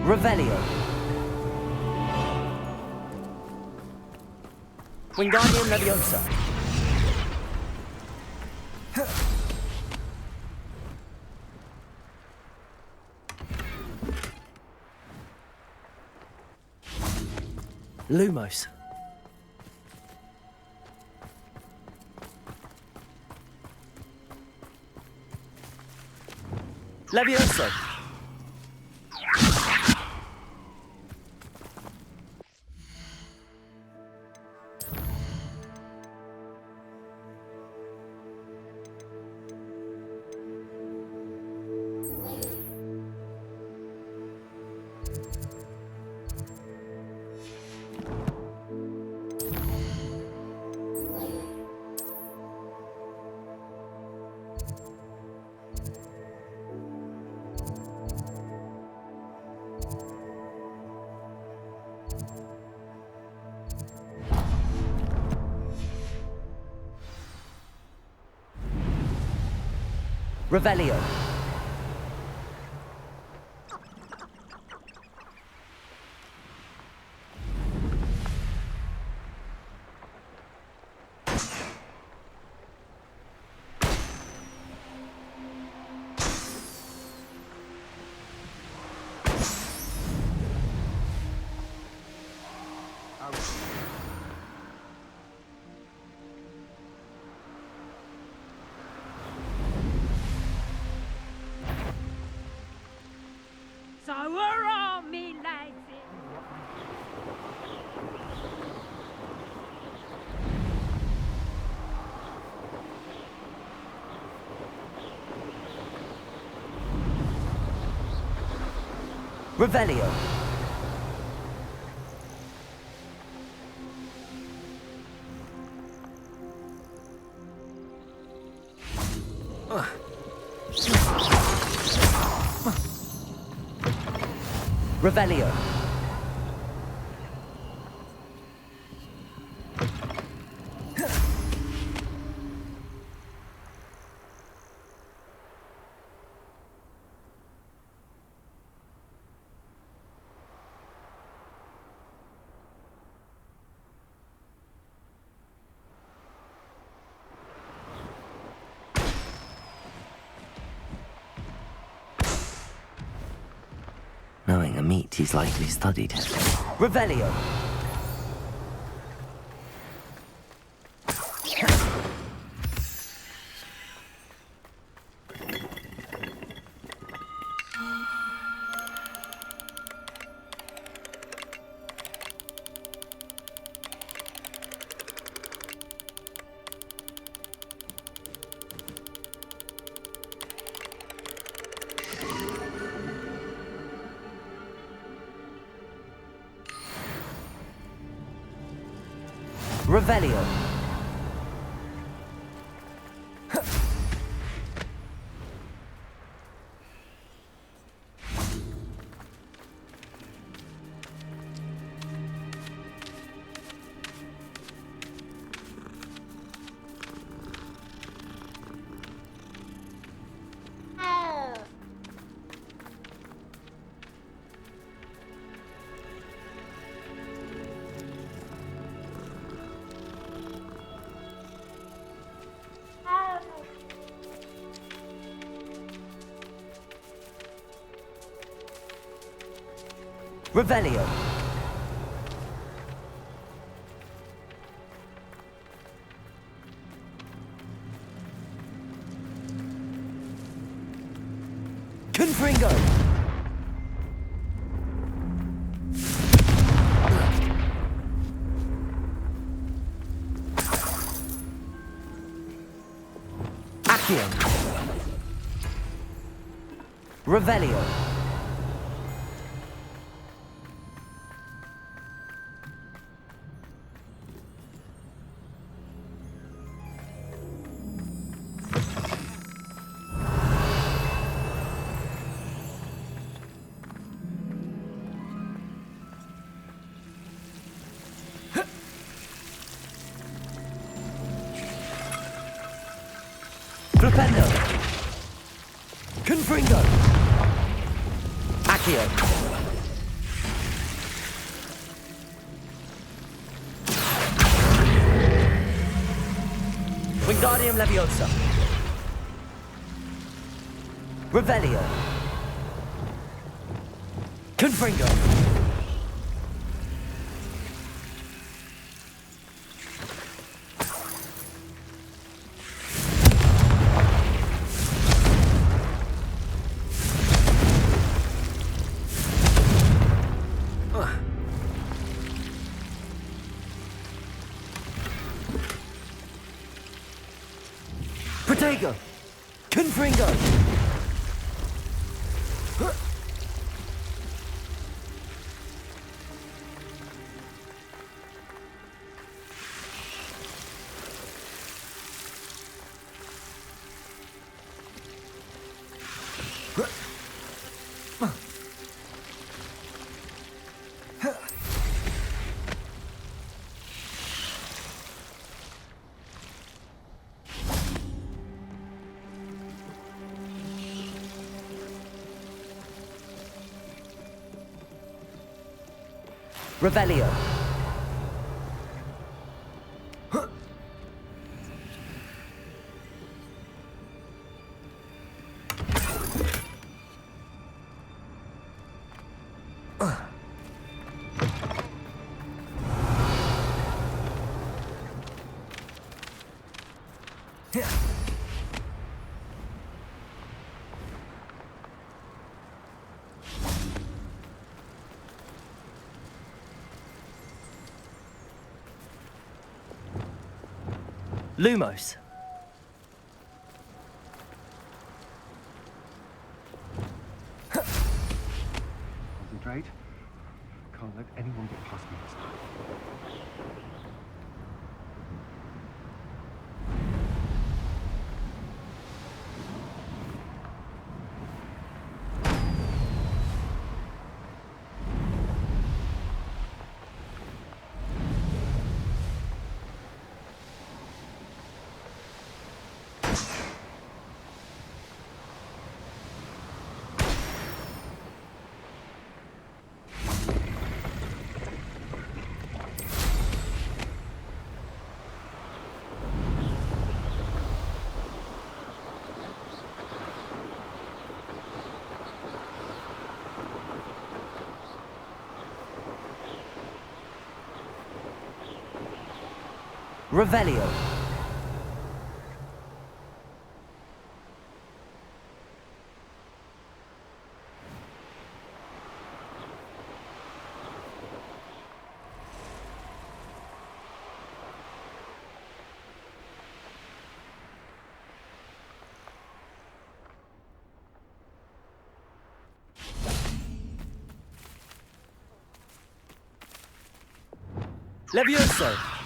Revelio. Wingardium Leviosa. Lumos. Levioso. Revelio. Soaring me lazy. Revelio. Revelio. Knowing a meat, he's likely studied it. Revelio. Revelio. Revelio. Confringo. Accio. Revelio. Flipendo. Confringo. Accio. Wingardium Leviosa. Revelio. Confringo. Protego. Confringo. Revelio. Lumos. Concentrate. Can't let anyone get past me this time. Revelio. Levioso.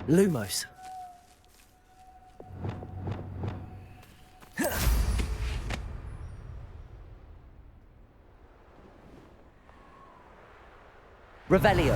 Lumos. Revelio.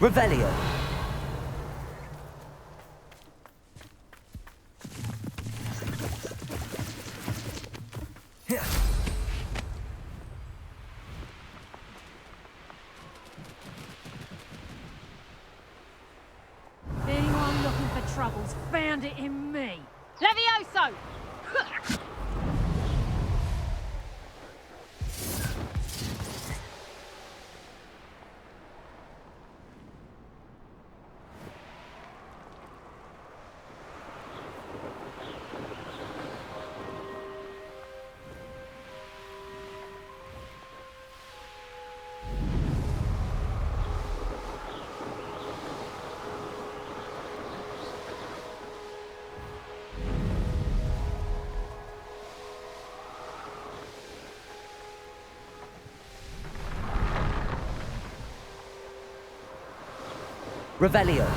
Revelio. Anyone looking for troubles found it in me. Levioso! Revelio.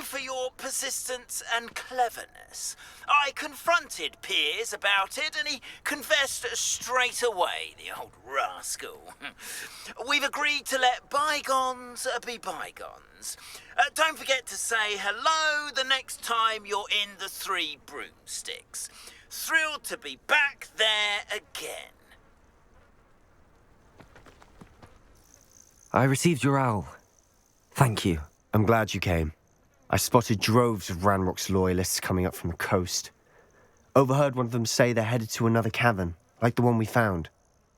for your persistence and cleverness. I confronted Piers about it and he confessed straight away, the old rascal. We've agreed to let bygones be bygones. Don't forget to say hello the next time you're in the Three Broomsticks. Thrilled to be back there again. I received your owl. Thank you. I'm glad you came. I spotted droves of Ranrock's loyalists coming up from the coast. Overheard one of them say they're headed to another cavern, like the one we found.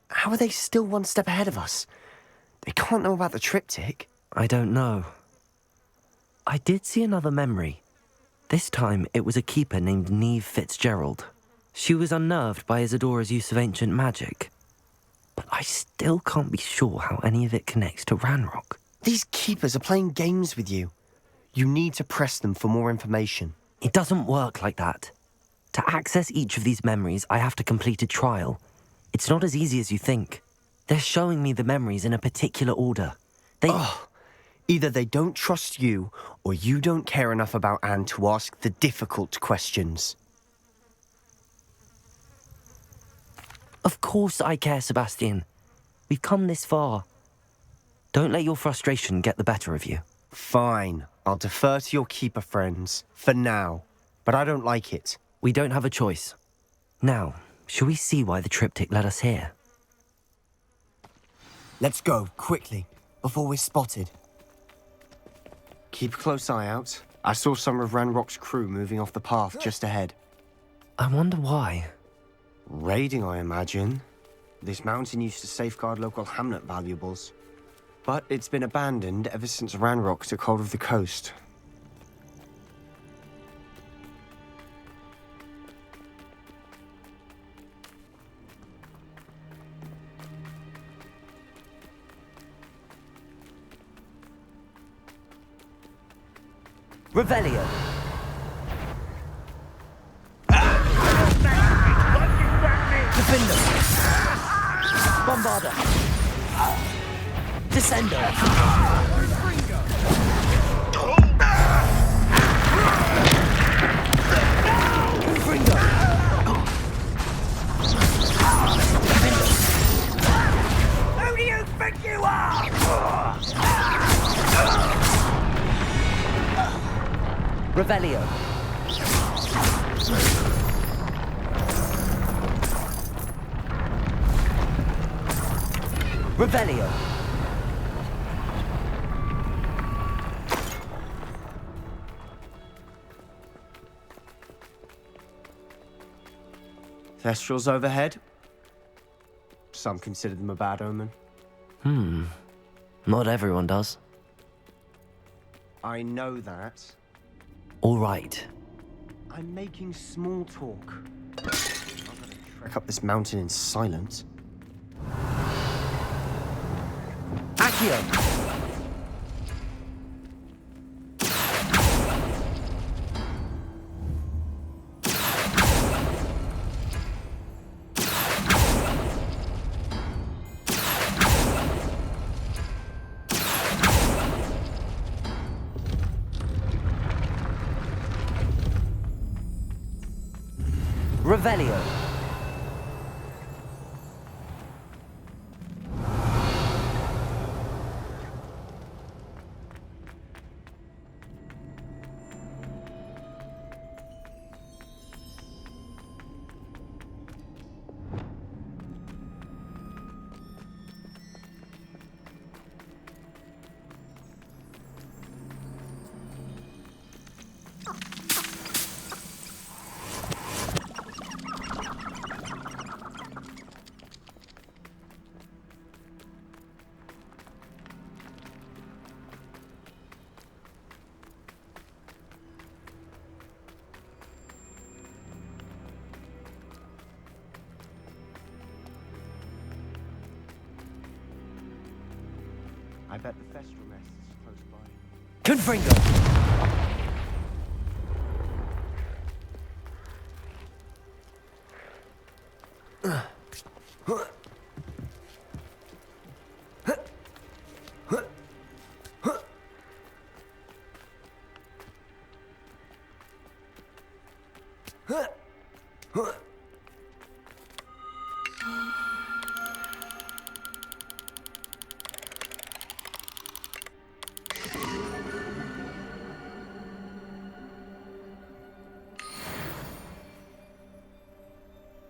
How are they still one step ahead of us? They can't know about the triptych. I don't know. I did see another memory. This time, it was a keeper named Neve Fitzgerald. She was unnerved by Isadora's use of ancient magic. But I still can't be sure how any of it connects to Ranrock. These keepers are playing games with you. You need to press them for more information. It doesn't work like that. To access each of these memories, I have to complete a trial. It's not as easy as you think. They're showing me the memories in a particular order. Either they don't trust you, or you don't care enough about Anne to ask the difficult questions. Of course I care, Sebastian. We've come this far. Don't let your frustration get the better of you. Fine. I'll defer to your keeper friends, for now. But I don't like it. We don't have a choice. Now, shall we see why the triptych led us here? Let's go, quickly, before we're spotted. Keep a close eye out. I saw some of Ranrock's crew moving off the path just ahead. I wonder why. Raiding, I imagine. This mountain used to safeguard local hamlet valuables. But it's been abandoned ever since Ranrock took hold of the coast. Revelio. Defender. Bombarda. Descendo. Confringo. Who do you think you are? Revelio. Revelio. Thestrals overhead? Some consider them a bad omen. Not everyone does. I know that. All right. I'm making small talk. I'm gonna trek up this mountain in silence. Accio. Revelio. I bet the Thestral nest is close by. Confringo.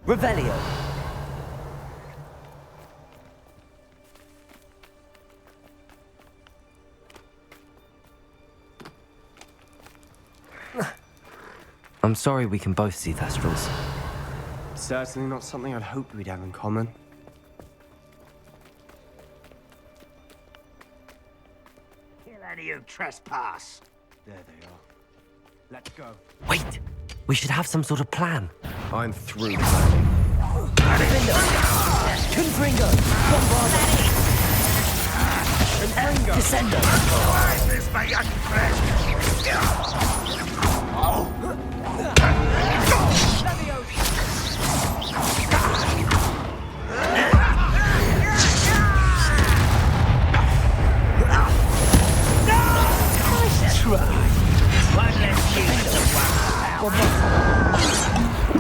Revelio. I'm sorry we can both see Thestrals. Certainly not something I'd hoped we'd have in common. Kill any who trespass. There they are. Let's go. Wait! We should have some sort of plan. I'm through. Confringo. Bombarda. Confringo. Descendo. Why is this my young friend?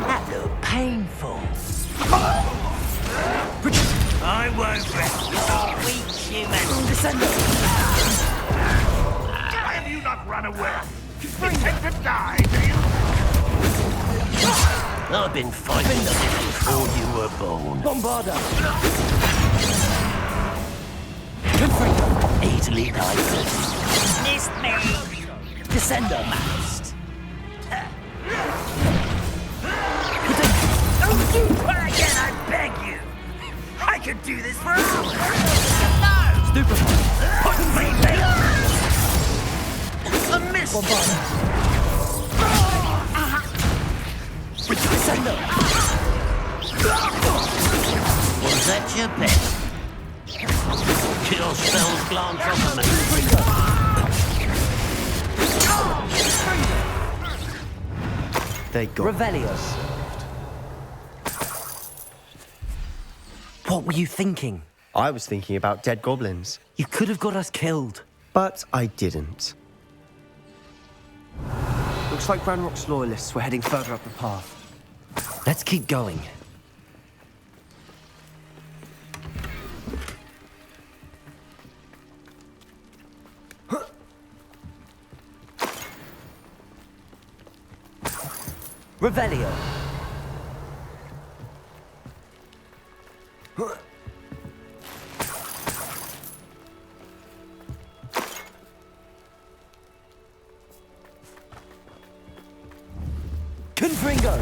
That looked painful. I won't rest. You're weak human. Descendo. Why have you not run away? You intend to die, do you? I've been fighting this before you were born. Bombarda. Confringo. Easily died. Missed me. Descendo. Must. Don't you try again, I beg you. I could do this for hours. No! Stupefy. Put me there! A miss! Bombarda. Descendo. Was that your bet? Kill spells glance off of me. They got Revelio. What were you thinking? I was thinking about dead goblins, You could have got us killed. but I didn't. Looks like Ranrock's loyalists were heading further up the path. Let's keep going. Revelio. Confringo.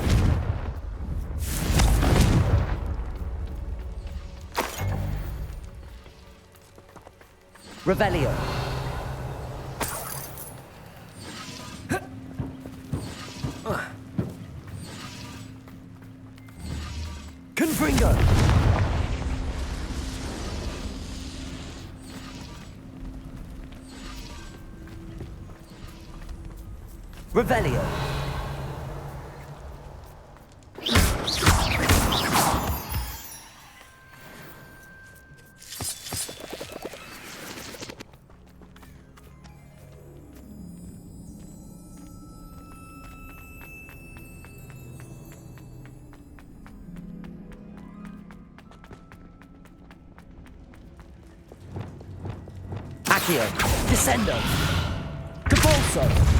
Revelio. Confringo. Revelio. Accio. Descendo. Capolso.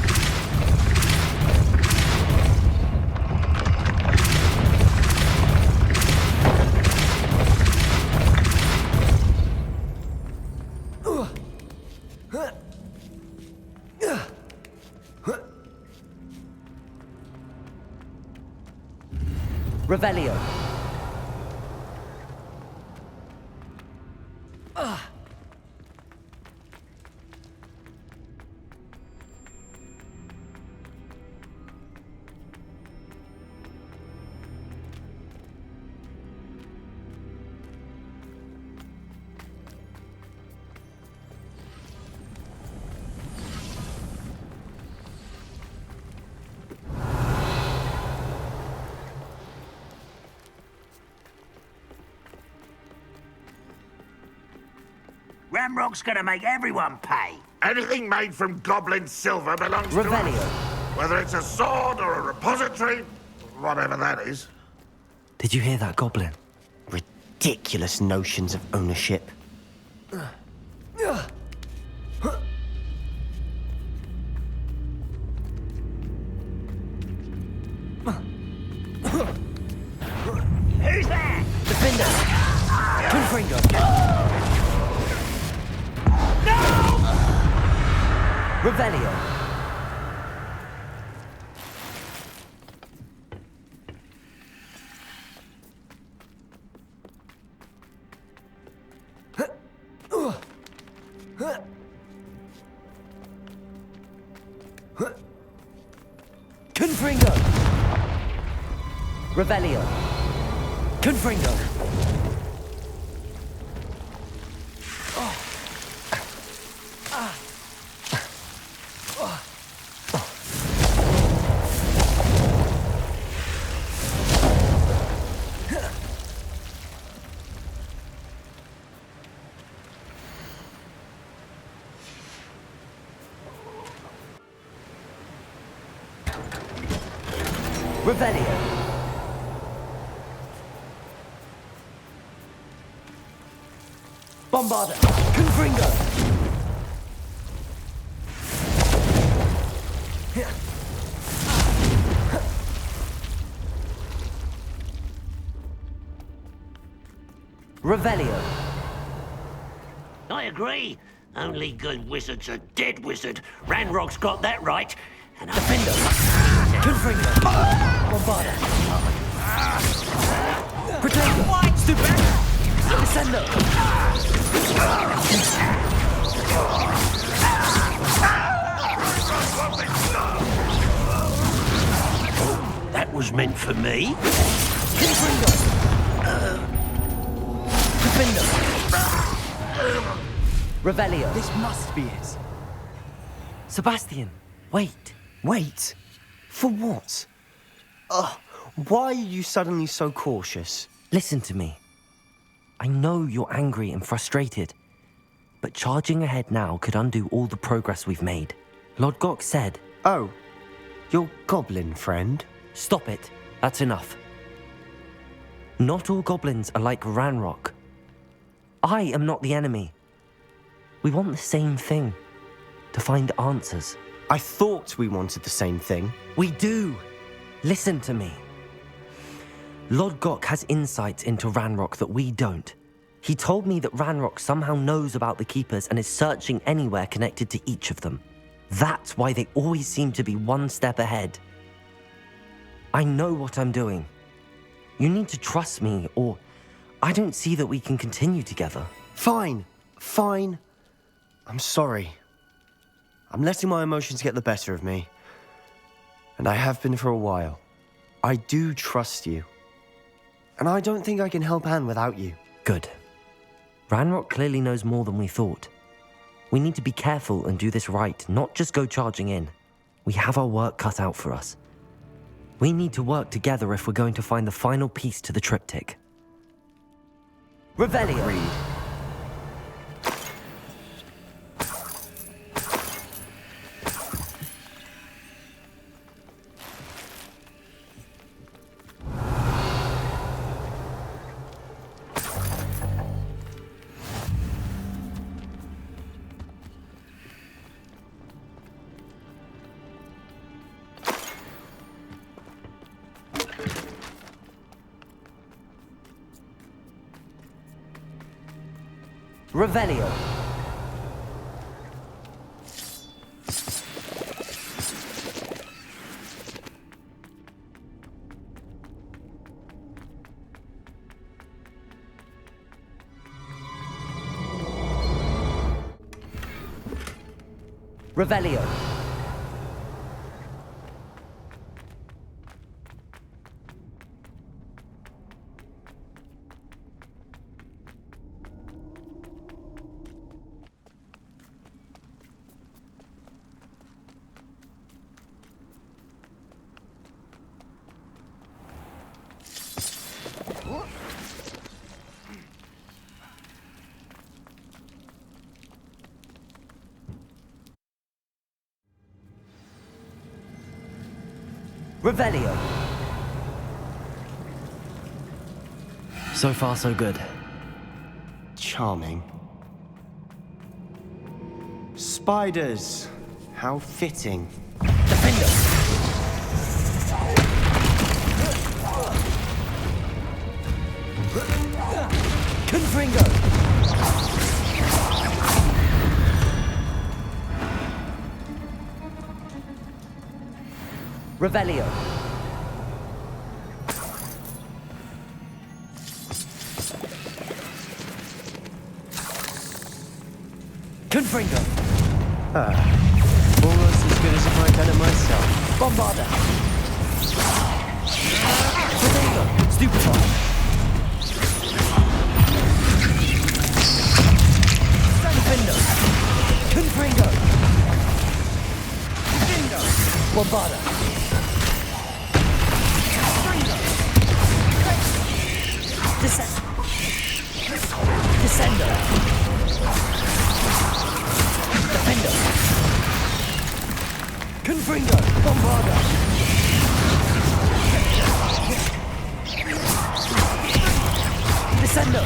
Revelio. Ramrock's gonna make everyone pay. Anything made from goblin silver belongs to us. Revelio. Whether it's a sword or a repository, Whatever that is. Did you hear that, Goblin? Ridiculous notions of ownership. Who's there? Defender! Confringo! Revelio! Confringo! Revelio! Confringo! Revelio! Bombarda! Confringo! Revelio! I agree. Only good wizard's a dead wizard. Ranrock's got that right. And Defender! Confringo! Bombarda! Protego! Stupendo! Descendo! that was meant for me. Confringo! Defender! Revelio! This must be it. Sebastian, wait. Wait. For what? Why are you suddenly so cautious? Listen to me. I know you're angry and frustrated, but charging ahead now could undo all the progress we've made. Lord Gok said, Oh, your goblin friend? stop it. That's enough. Not all goblins are like Ranrock. I am not the enemy. We want the same thing. To find answers. I thought we wanted the same thing. We do. Listen to me. Lord Gok has insights into Ranrock that we don't. He told me that Ranrock somehow knows about the Keepers and is searching anywhere connected to each of them. That's why they always seem to be one step ahead. I know what I'm doing. You need to trust me, or I don't see that we can continue together. Fine. I'm sorry. I'm letting my emotions get the better of me. And I have been for a while. I do trust you. And I don't think I can help Anne without you. Good. Ranrock clearly knows more than we thought. We need to be careful and do this right, not just go charging in. We have our work cut out for us. We need to work together if we're going to find the final piece to the triptych. Revelio! Read. Revelio! Revelio! Revelio! So far, so good. Charming. Spiders! How fitting. Defender. Confringo. Revelio. Confringo. Almost as good as if I'd done it myself. Bombarda. Potato. Stupefy. Defender. Confringo. Defender. Bombarda. Descender. Defender. Confringo. Bombarda. Descender.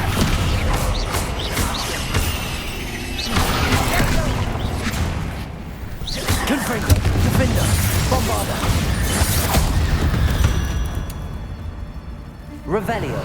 Confringo. Defender. Bombarda. Revelio.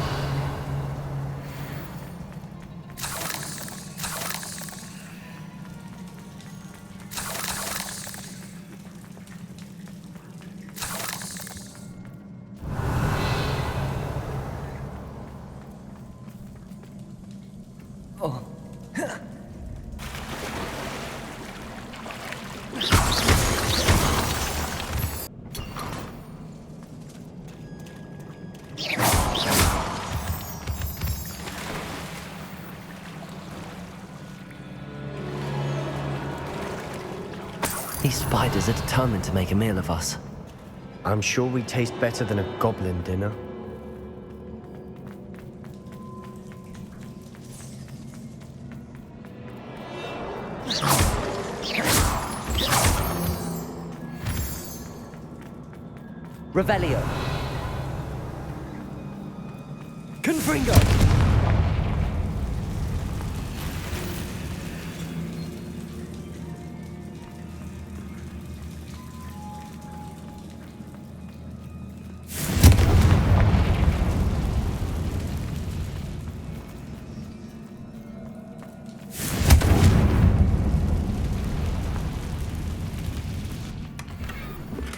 These spiders are determined to make a meal of us. I'm sure we taste better than a goblin dinner. Revelio. Confringo.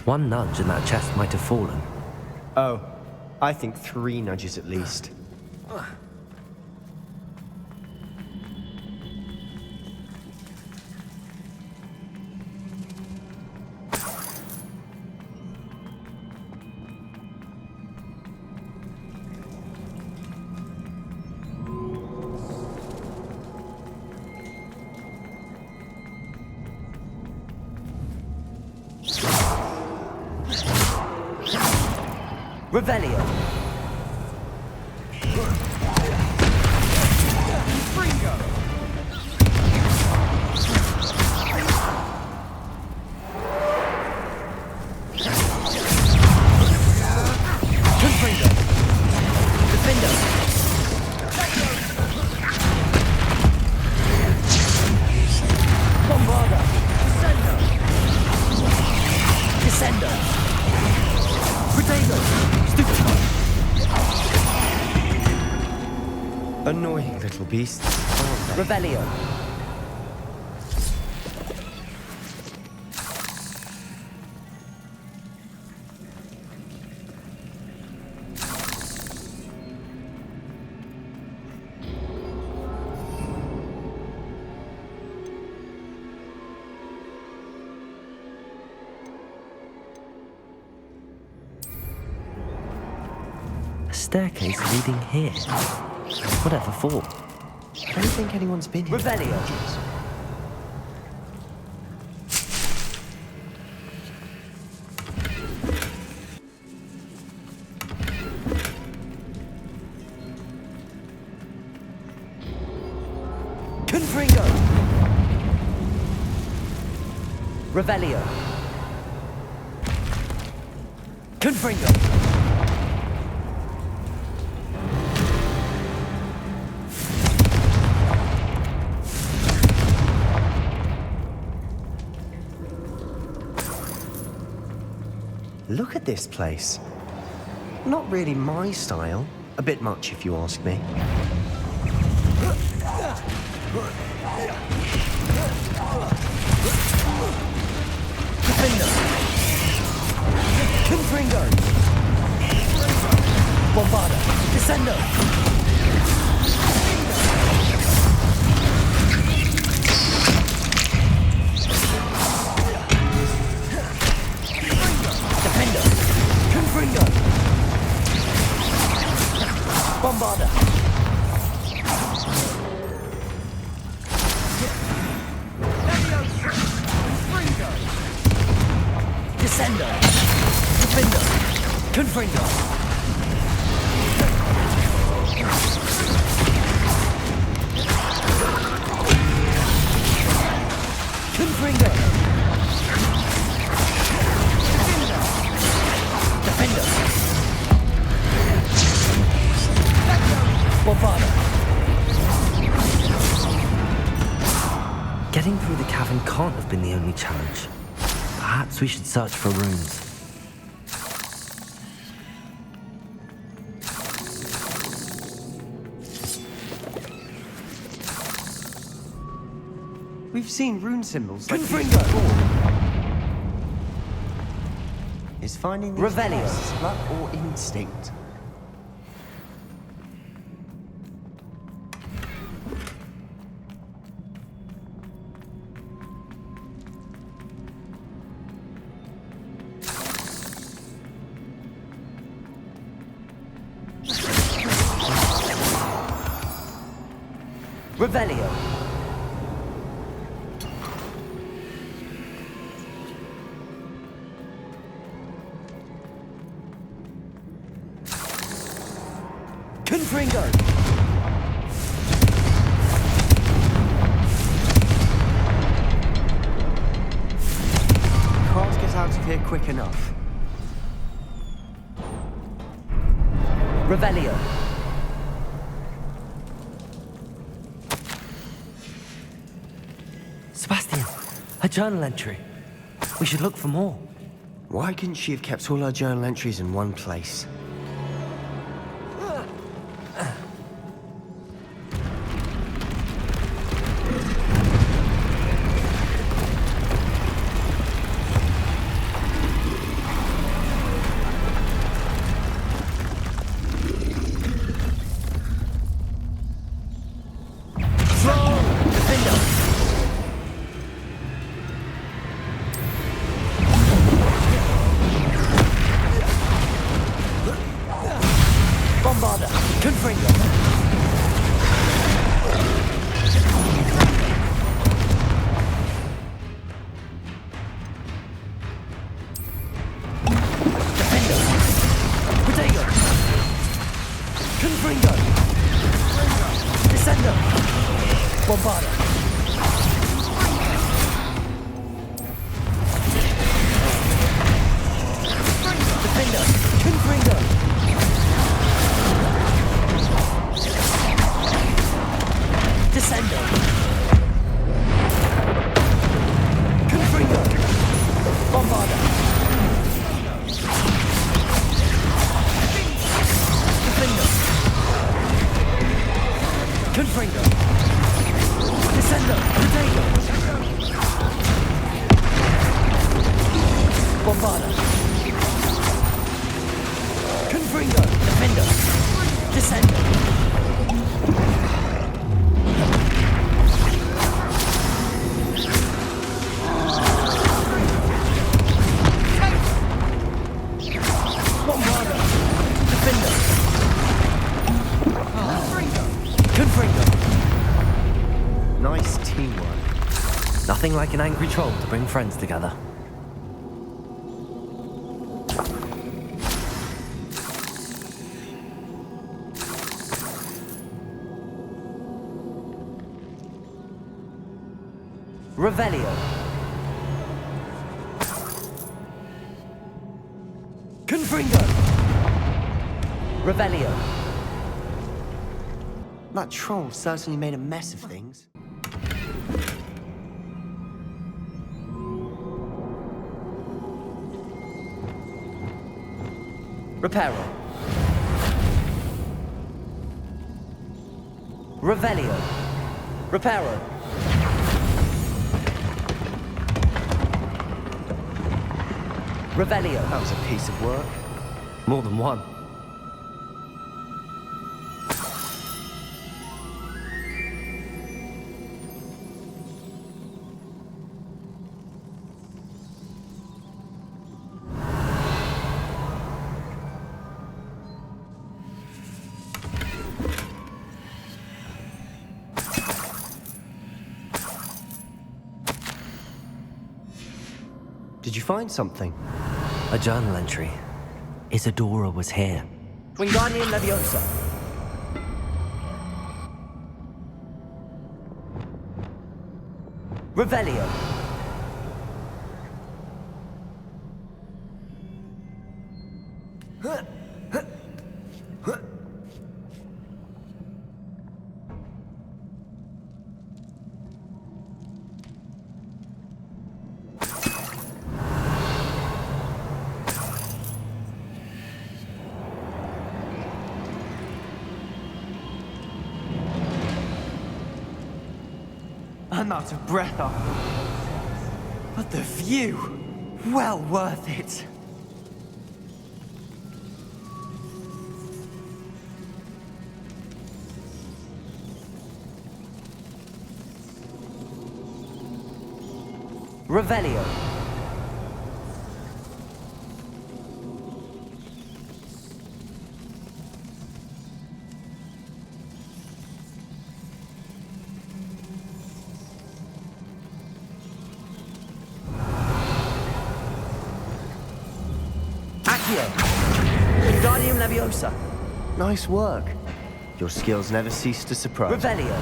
One nudge and that chest might have fallen. Oh, I think 3 nudges at least. Revelio. Fringo. Confringo. Defender. Bombarda. Descender. Descender. Potato. Stupefy. Annoying little beasts, aren't they? Revelio. A staircase leading here. Whatever for? I don't think anyone's been here. Revelio. Confringo. Revelio. Confringo. Look at this place. Not really my style. A bit much, if you ask me. Defender. Confringo. Bombarda. Descendo. Defender. Confringo. Bombarda. Descendo. Defender. Confringo. Confringo. Defender. Bombarda. Getting through the cavern can't have been the only challenge. Perhaps we should search for runes. We've seen rune symbols like these Confringo. before. Is finding these Revelio. places luck or instinct? Revelio. Confringo. Can't get out of here quick enough. Revelio. Sebastian, a journal entry. We should look for more. Why couldn't she have kept all her journal entries in one place? Bombarda. Confringo. Defender. Potato. Confringo. Descendo. Bombarda. Defender. Confringo. Descendo. Confringo. Bombarda. Defender. Confringo. Descendo. Potato. Bombarda. Confringo. Defender. Descendo. Bombarda. Defender. Confringo. Nice teamwork. Nothing like an angry troll to bring friends together. Revelio. Confringo. Revelio. That troll certainly made a mess of things. Reparo. Revelio. Reparo. Revelio. That was a piece of work. More than one. Did you find something? A journal entry. Isadora was here. Wingardium Leviosa. Revelio. I'm out of breath after. But the view, well worth it. Revelio. Accio. Wingardium Leviosa. Nice work. Your skills never cease to surprise. Revelio.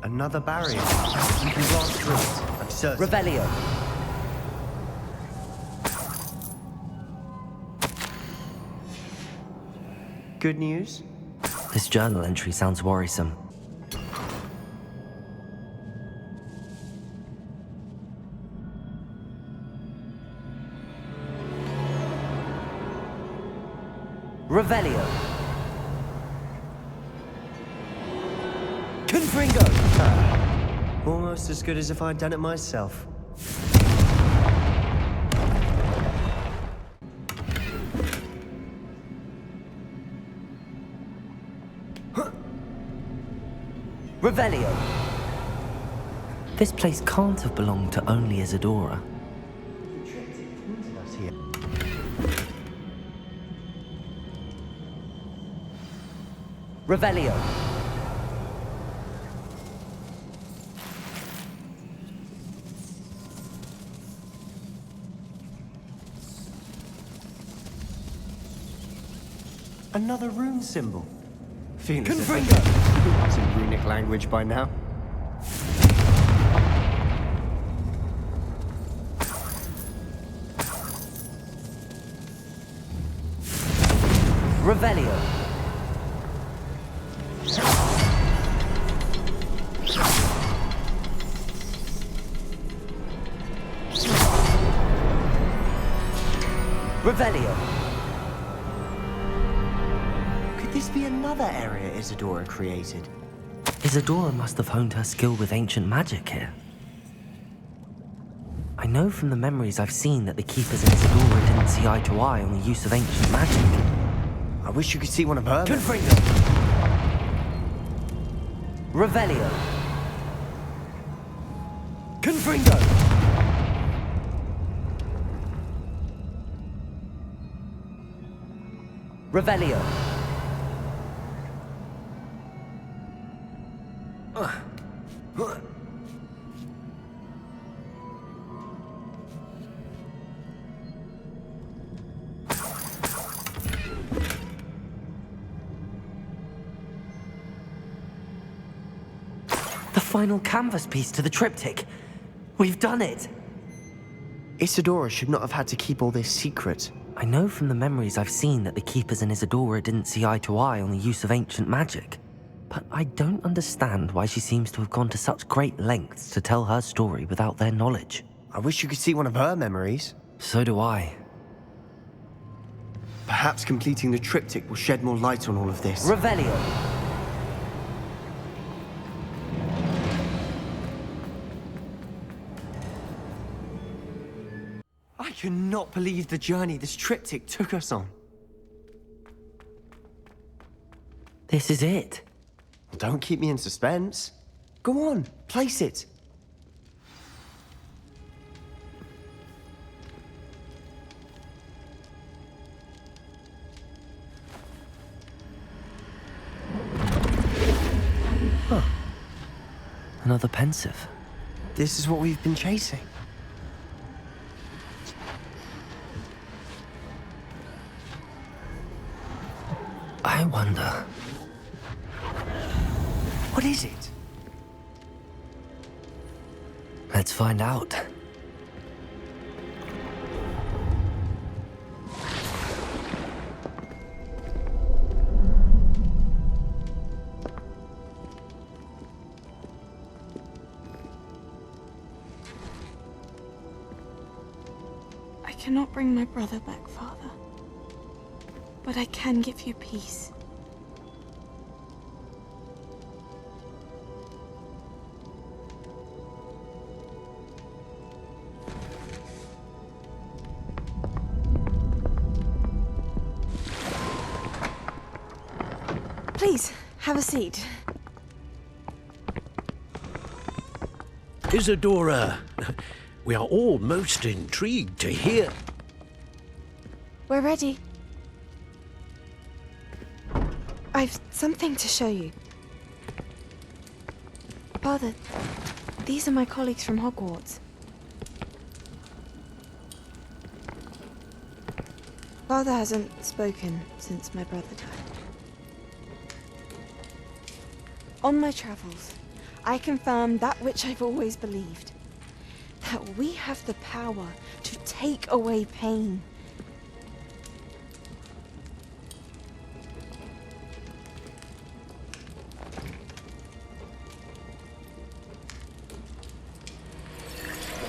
Another barrier. You can blast through it. I'm certain. Revelio. Good news? This journal entry sounds worrisome. Revelio. Confringo. Almost as good as if I'd done it myself. Revelio. This place can't have belonged to only Isadora. That's here. Revelio. Another rune symbol. Feeling as if Confringo. it's in runic language by now. Revelio. Revelio. Could this be another area Isadora created? Isadora must have honed her skill with ancient magic here. I know from the memories I've seen that the Keepers and Isadora didn't see eye to eye on the use of ancient magic. I wish you could see one of her. Confringo. Revelio. Confringo. Revelio. The final canvas piece to the triptych. We've done it. Isadora should not have had to keep all this secret. I know from the memories I've seen that the Keepers and Isadora didn't see eye to eye on the use of ancient magic. But I don't understand why she seems to have gone to such great lengths to tell her story without their knowledge. I wish you could see one of her memories. So do I. Perhaps completing the triptych will shed more light on all of this. Revelio. I cannot believe the journey this triptych took us on. This is it. Don't keep me in suspense. Go on, place it. Huh. Another pensive. This is what we've been chasing. I wonder. What is it? Let's find out. I cannot bring my brother back, Father. But I can give you peace. Please, have a seat. Isadora, we are all most intrigued to hear. We're ready. I've something to show you. Father, these are my colleagues from Hogwarts. Father hasn't spoken since my brother died. On my travels, I confirmed that which I've always believed. That we have the power to take away pain.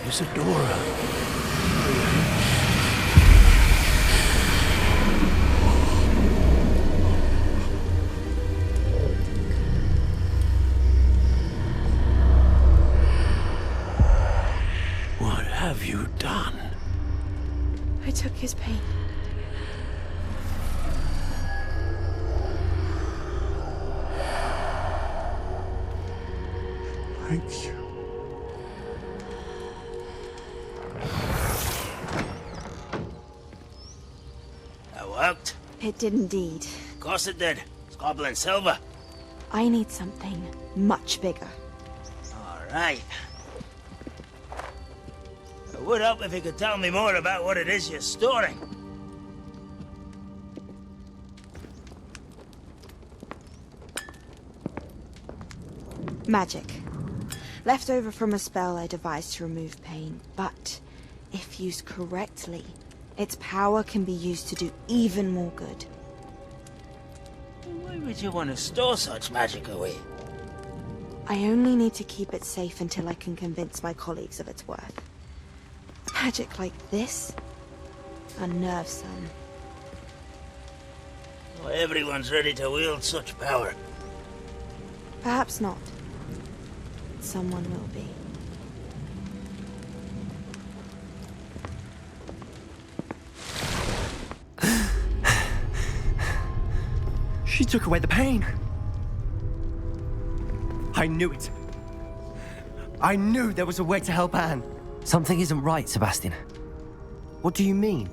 Isadora. What have you done? I took his pain. Thank you. That worked. It did indeed. Of course it did. It's goblin silver. I need something much bigger. All right. It would help if you could tell me more about what it is you're storing. Magic. Left over from a spell I devised to remove pain, but if used correctly, its power can be used to do even more good. Why would you want to store such magic away? I only need to keep it safe until I can convince my colleagues of its worth. Magic like this unnerves some. Not everyone's ready to wield such power. Perhaps not. Someone will be. She took away the pain. I knew it. I knew there was a way to help Anne. Something isn't right, Sebastian. What do you mean?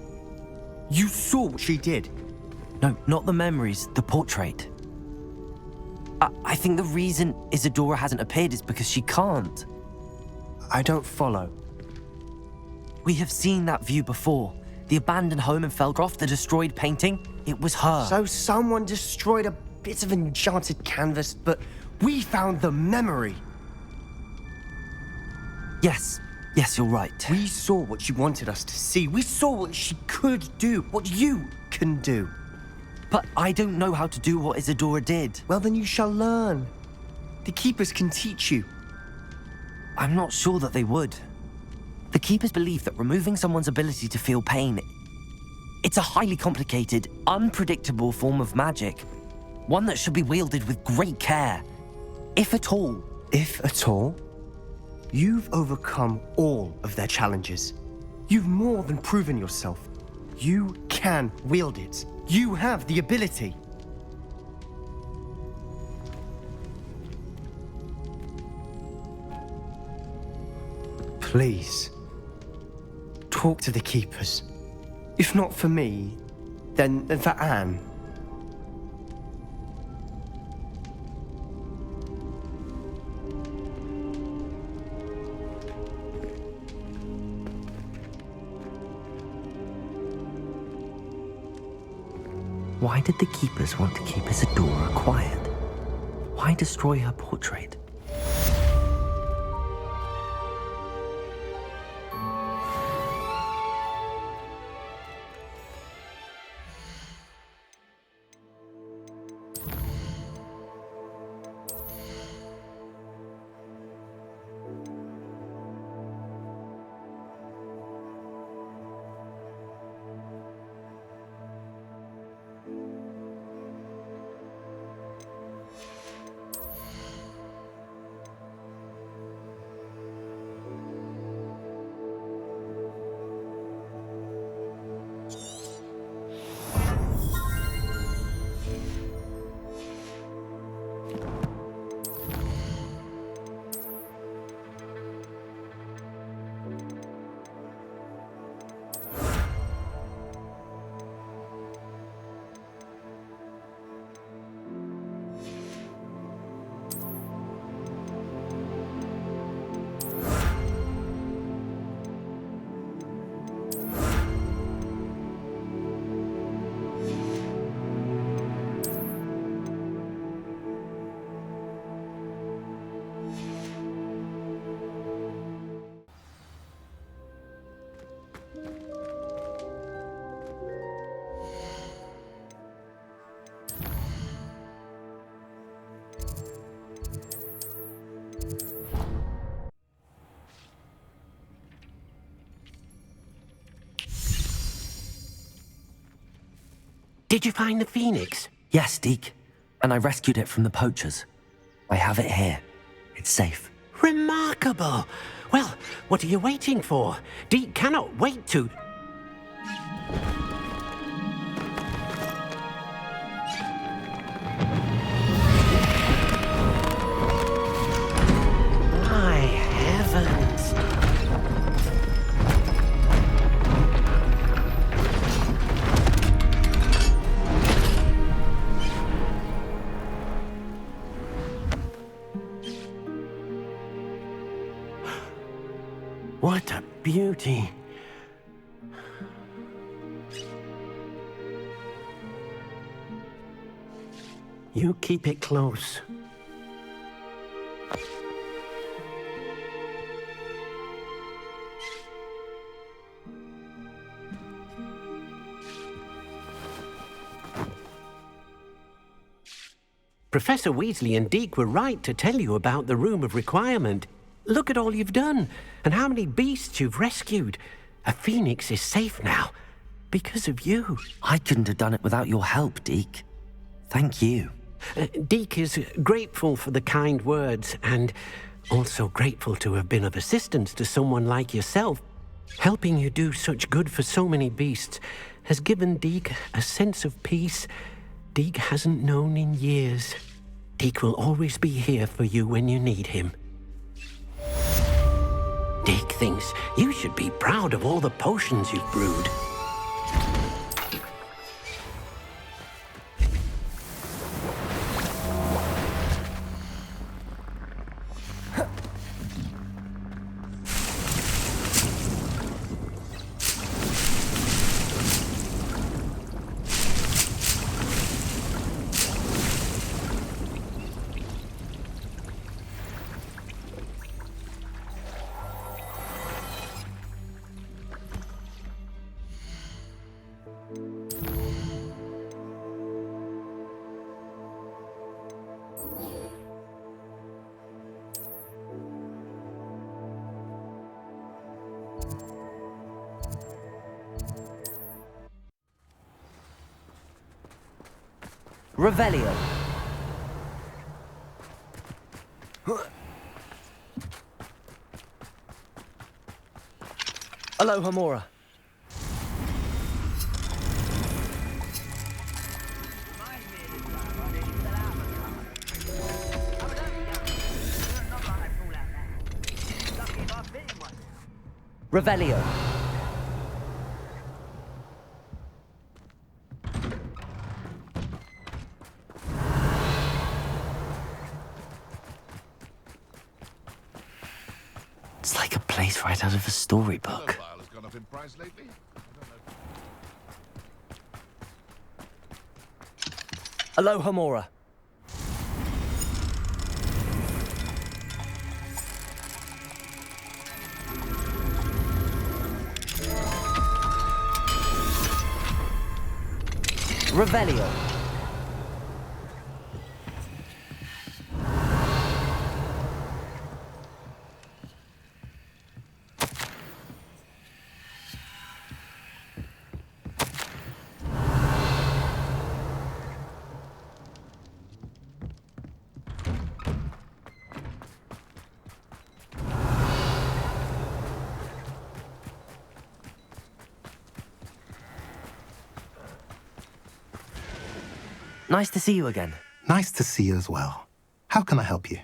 You saw what she did. No, not the memories, the portrait. I think the reason Isadora hasn't appeared is because she can't. I don't follow. We have seen that view before. The abandoned home in Felgroth, the destroyed painting, it was her. So someone destroyed a bit of enchanted canvas, but we found the memory. Yes, Yes, you're right. We saw what she wanted us to see. We saw what she could do, what you can do. But I don't know how to do what Isadora did. Well, then you shall learn. The Keepers can teach you. I'm not sure that they would. The Keepers believe that removing someone's ability to feel pain, it's a highly complicated, unpredictable form of magic. One that should be wielded with great care. If at all. If at all? You've overcome all of their challenges. You've more than proven yourself. You can wield it. You have the ability. Please, talk to the Keepers. If not for me, then for Anne. Why did the Keepers want to keep Isadora quiet? Why destroy her portrait? Did you find the phoenix? Yes, Deke. And I rescued it from the poachers. I have it here. It's safe. Remarkable! Well, what are you waiting for? Deke cannot wait to... My heavens! What a beauty. You keep it close. Professor Weasley and Deke were right to tell you about the Room of Requirement. Look at all you've done, and how many beasts you've rescued. A phoenix is safe now, because of you. I couldn't have done it without your help, Deke. Thank you. Deke is grateful for the kind words, and also grateful to have been of assistance to someone like yourself. Helping you do such good for so many beasts has given Deke a sense of peace Deke hasn't known in years. Deke will always be here for you when you need him. Deke thinks you should be proud of all the potions you've brewed. Revelio. Aloha Mora. Revelio. It's like a place right out of a storybook. Has gone up in price lately? Aloha Mora. Revelio. Nice to see you again. Nice to see you as well. How can I help you?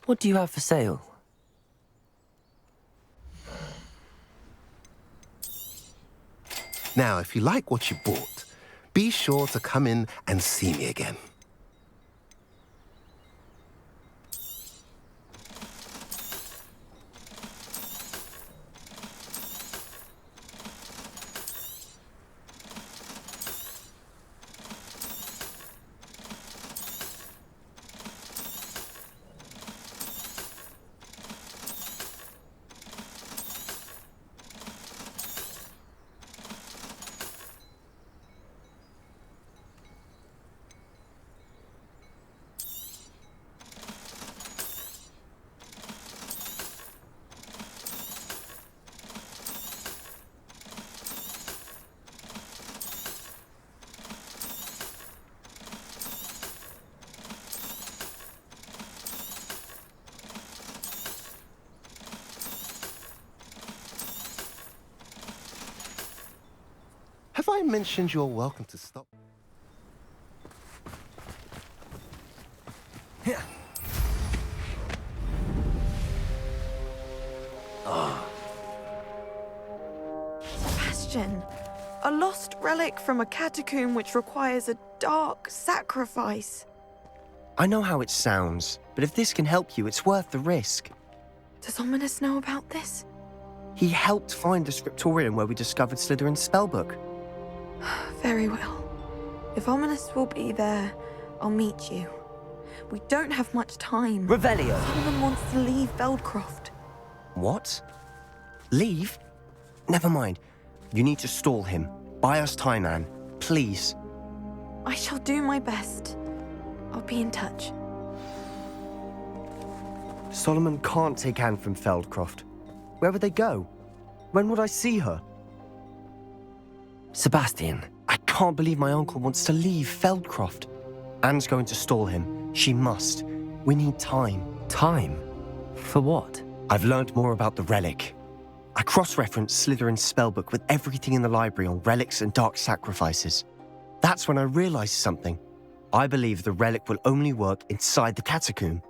What do you have for sale? Now, if you like what you bought, be sure to come in and see me again. Have I mentioned you're welcome to stop? Sebastian, a lost relic from a catacomb which requires a dark sacrifice. I know how it sounds, but if this can help you, it's worth the risk. Does Ominous know about this? He helped find the scriptorium where we discovered Slytherin's spellbook. Very well. If Ominous will be there, I'll meet you. We don't have much time. Revelio. Solomon wants to leave Feldcroft. What? Leave? Never mind. You need to stall him. Buy us time, Anne. Please. I shall do my best. I'll be in touch. Solomon can't take Anne from Feldcroft. Where would they go? When would I see her? Sebastian. I can't believe my uncle wants to leave Feldcroft. Anne's going to stall him. She must. We need time. Time? For what? I've learned more about the relic. I cross-referenced Slytherin's spellbook with everything in the library on relics and dark sacrifices. That's when I realized something. I believe the relic will only work inside the catacomb.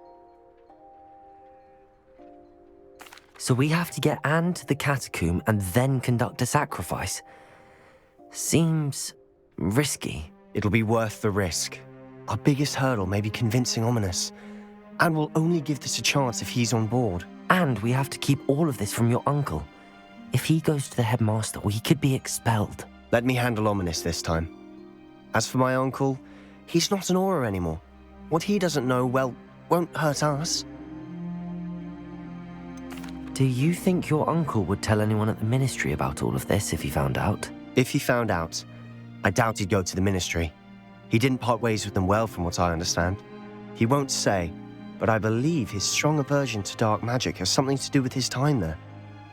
So we have to get Anne to the catacomb and then conduct a sacrifice. Seems risky. It'll be worth the risk. Our biggest hurdle may be convincing Ominous. And we'll only give this a chance if he's on board. And we have to keep all of this from your uncle. If he goes to the headmaster, we could be expelled. Let me handle Ominous this time. As for my uncle, he's not an Auror anymore. What he doesn't know, well, won't hurt us. Do you think your uncle would tell anyone at the ministry about all of this if he found out? If he found out, I doubt he'd go to the ministry. He didn't part ways with them well, from what I understand. He won't say, but I believe his strong aversion to dark magic has something to do with his time there.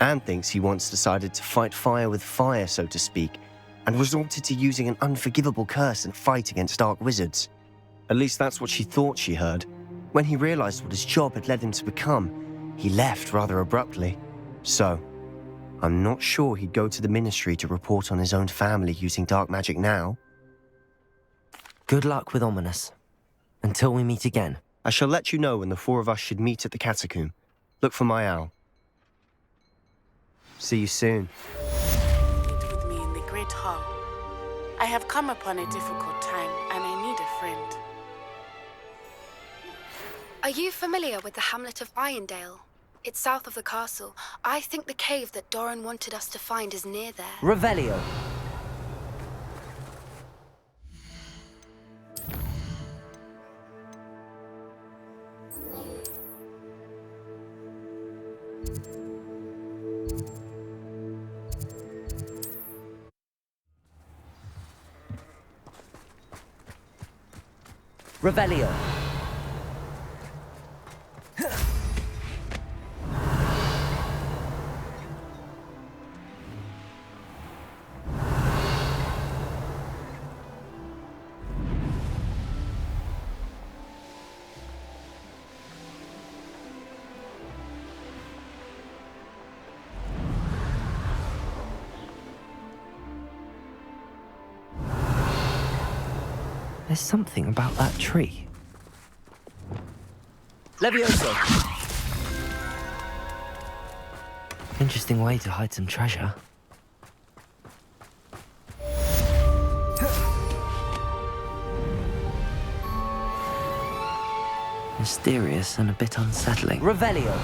Anne thinks he once decided to fight fire with fire, so to speak, and resorted to using an unforgivable curse in a fight against dark wizards. At least that's what she thought she heard. When he realized what his job had led him to become, he left rather abruptly. So, I'm not sure he'd go to the Ministry to report on his own family using dark magic now. Good luck with Ominous. Until we meet again. I shall let you know when the four of us should meet at the catacomb. Look for my owl. See you soon. Meet with me in the Great Hall. I have come upon a difficult time, and I need a friend. Are you familiar with the hamlet of Irondale? It's south of the castle. I think the cave that Doran wanted us to find is near there. Revelio. Revelio. There's something about that tree. Levioso. Interesting way to hide some treasure. Mysterious and a bit unsettling. Revelio.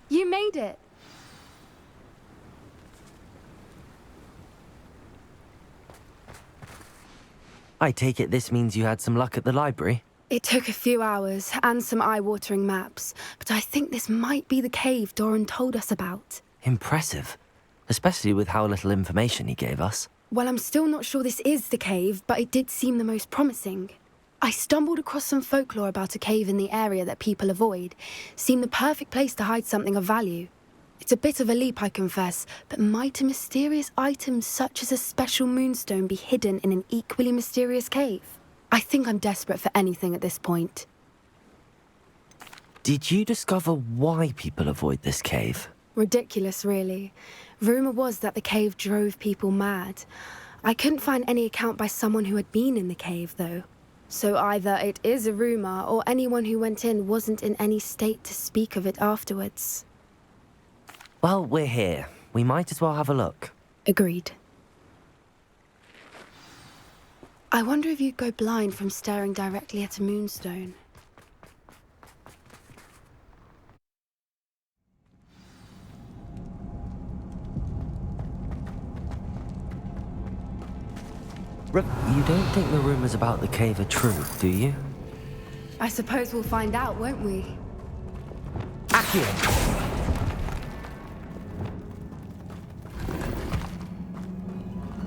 You made it. I take it this means you had some luck at the library? It took a few hours and some eye-watering maps, but I think this might be the cave Doran told us about. Impressive. Especially with how little information he gave us. Well, I'm still not sure this is the cave, but it did seem the most promising. I stumbled across some folklore about a cave in the area that people avoid. Seemed the perfect place to hide something of value. It's a bit of a leap, I confess, but might a mysterious item such as a special moonstone be hidden in an equally mysterious cave? I think I'm desperate for anything at this point. Did you discover why people avoid this cave? Ridiculous, really. Rumour was that the cave drove people mad. I couldn't find any account by someone who had been in the cave, though. So either it is a rumour, or anyone who went in wasn't in any state to speak of it afterwards. Well, we're here. We might as well have a look. Agreed. I wonder if you'd go blind from staring directly at a moonstone. You don't think the rumours about the cave are true, do you? I suppose we'll find out, won't we? Accio.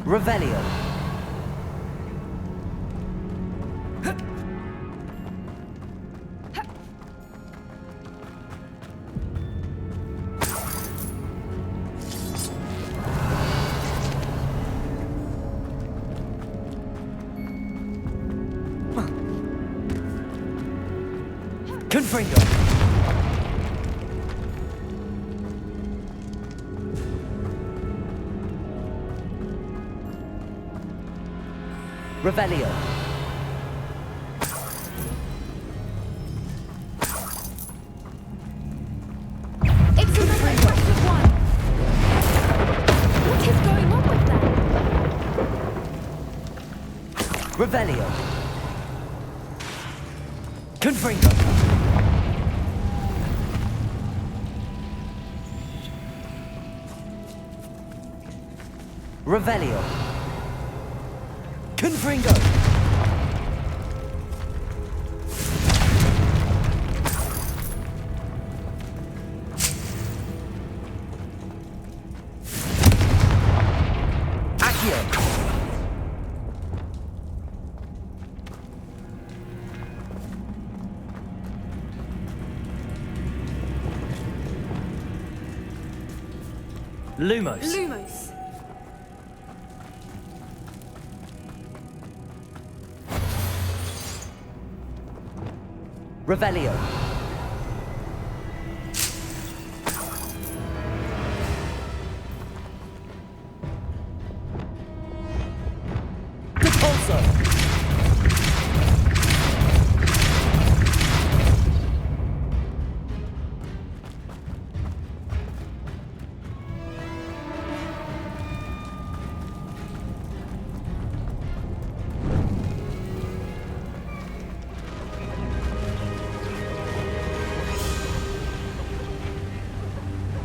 Revelio. Confringo. Revelio. It's another impressive one! What is going on with that? Revelio. Confringo. Revelio. Confringo. Accio. Lumos. Lumos. Revelio. Repulsor.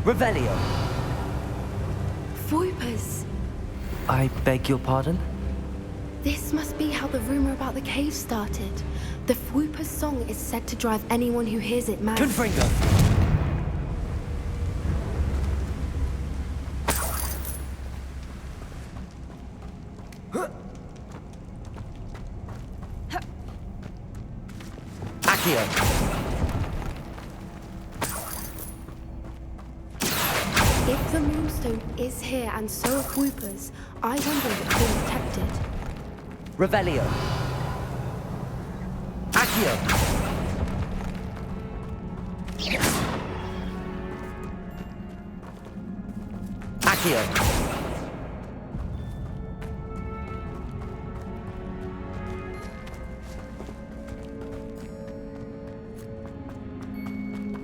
Revelio. Voipers. I beg your pardon? This must be how the rumor about the cave started. The Fwooper's song is said to drive anyone who hears it mad. Confringo. Accio. If the Moonstone is here and so are Fwoopers, I wonder if it's been protected. Revelio. Accio. Accio.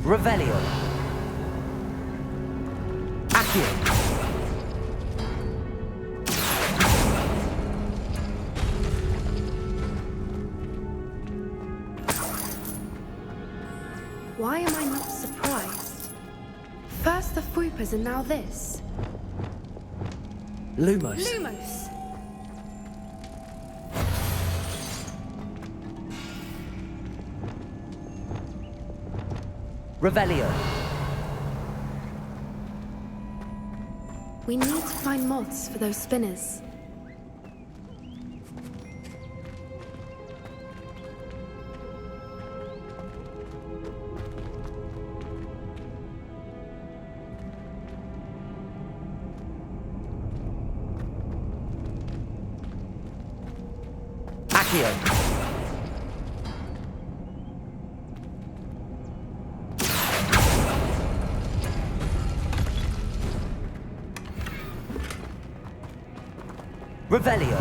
Revelio. Accio. Why am I not surprised? First the Fwoopers and now this. Lumos. Lumos! Revelio. We need to find moths for those spinners. Accio. Revelio.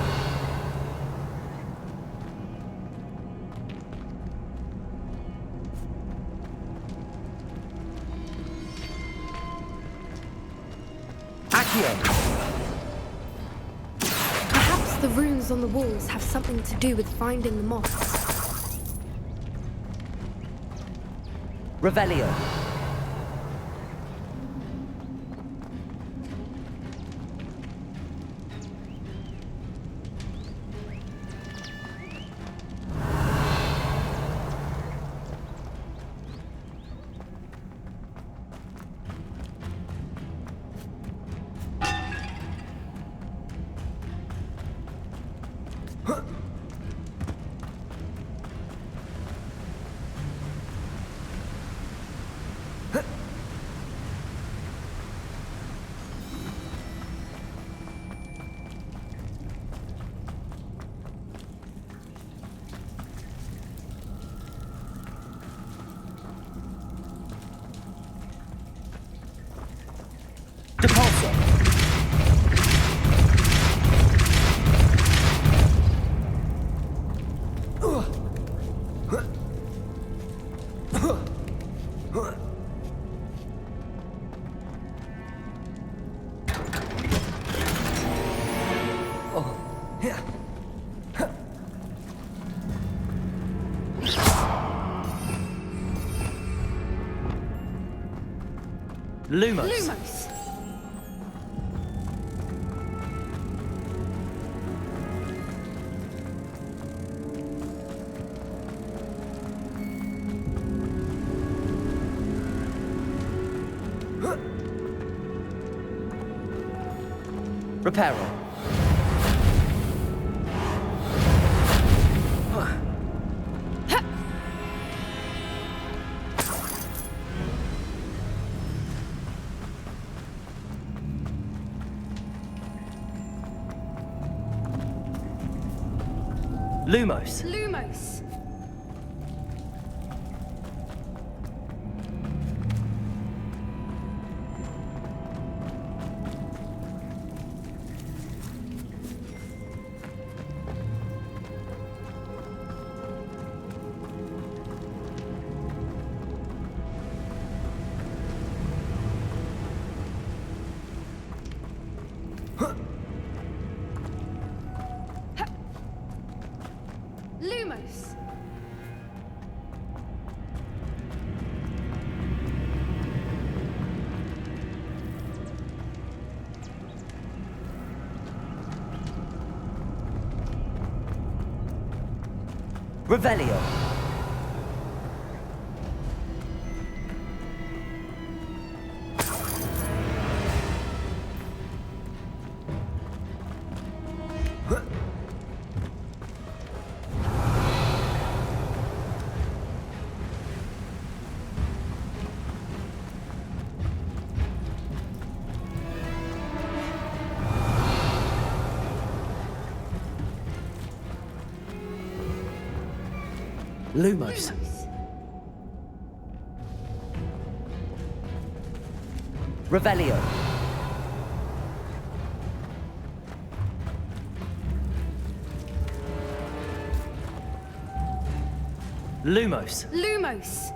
Accio. Perhaps the runes on the walls have something to do with finding the moths. Revelio. Depulsor. Lumos. Lumos! Reparo. Lumos. Lumos. Lumos. Revelio. Lumos. Revelio. Lumos. Lumos.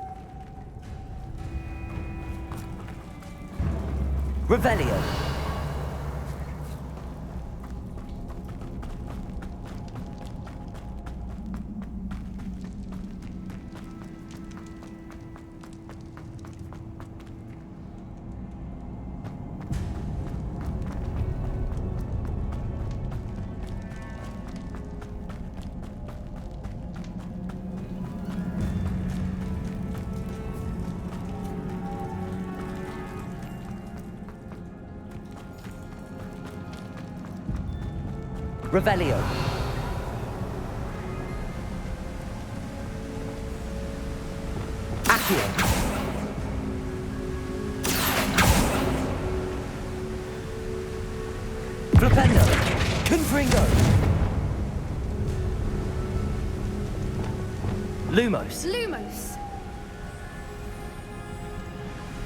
Revelio. Revelio. Accio. Flipendo. Confringo. Lumos. Lumos.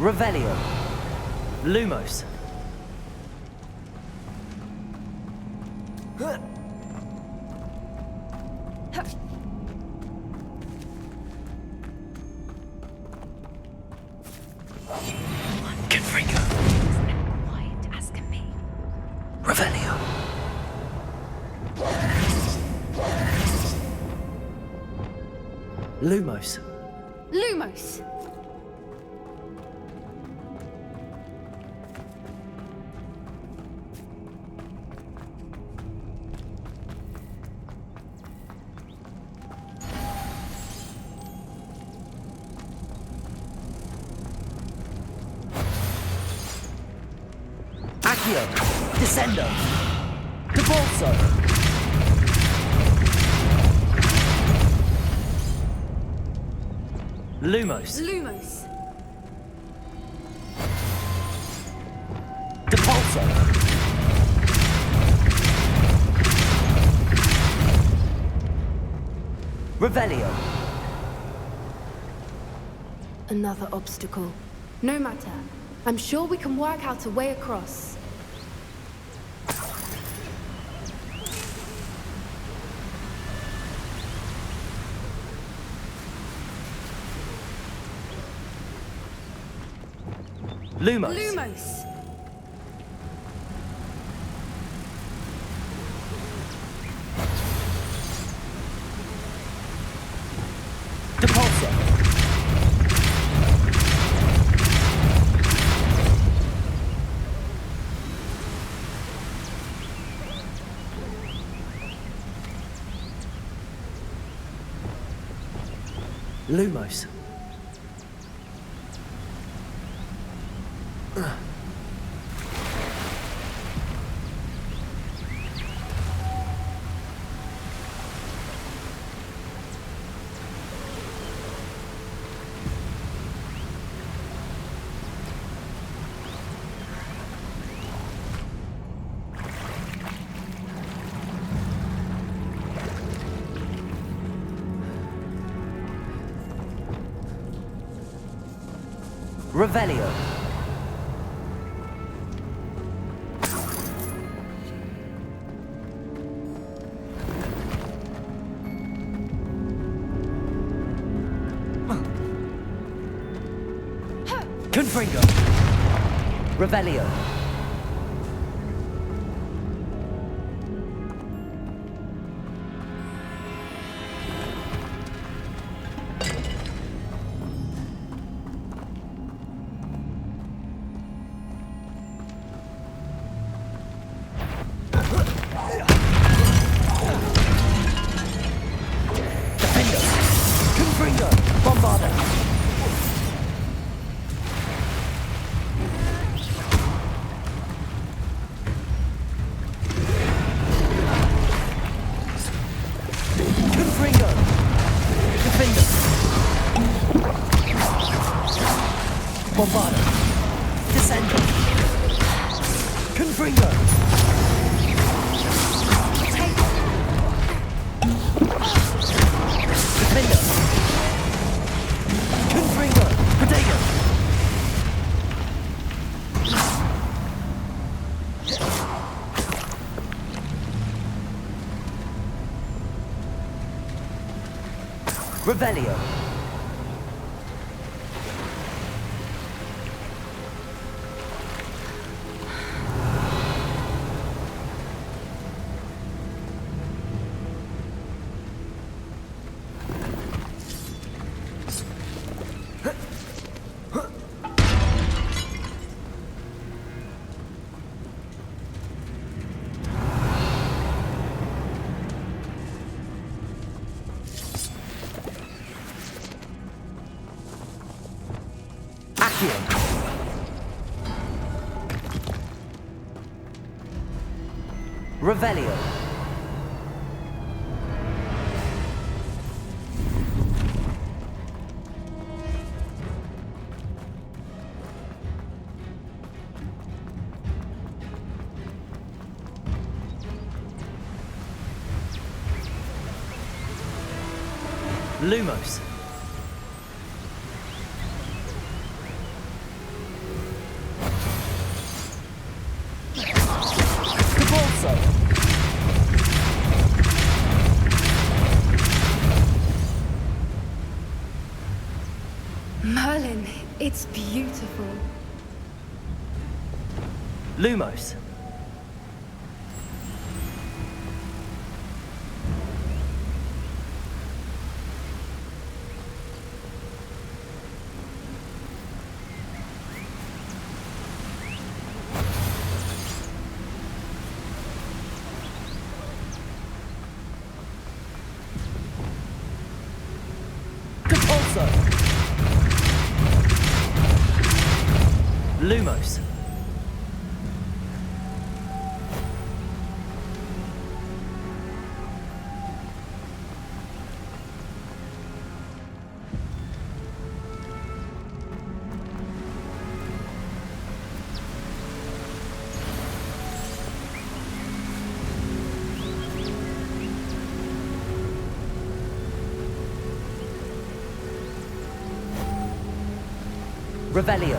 Revelio. Lumos. Confringo. Quiet as can be. Revelio. Lumos. Lumos. Accio. Descendo. Debolso. Lumos. Lumos. Depulso. Revelio. Another obstacle. No matter. I'm sure we can work out a way across. Lumos. Lumos. Depulso. Lumos. Revelio. Confringo. Revelio. Defendo. Confringo. Bombarda. Confringo. Defendo. Bombarda. Descendo. Confringo. Defendo. Confringo. Protego. Revelio. Accio. Revelio. Lumos. Cabalso. Merlin, it's beautiful. Lumos. Cabalso. Lumos. Revelio.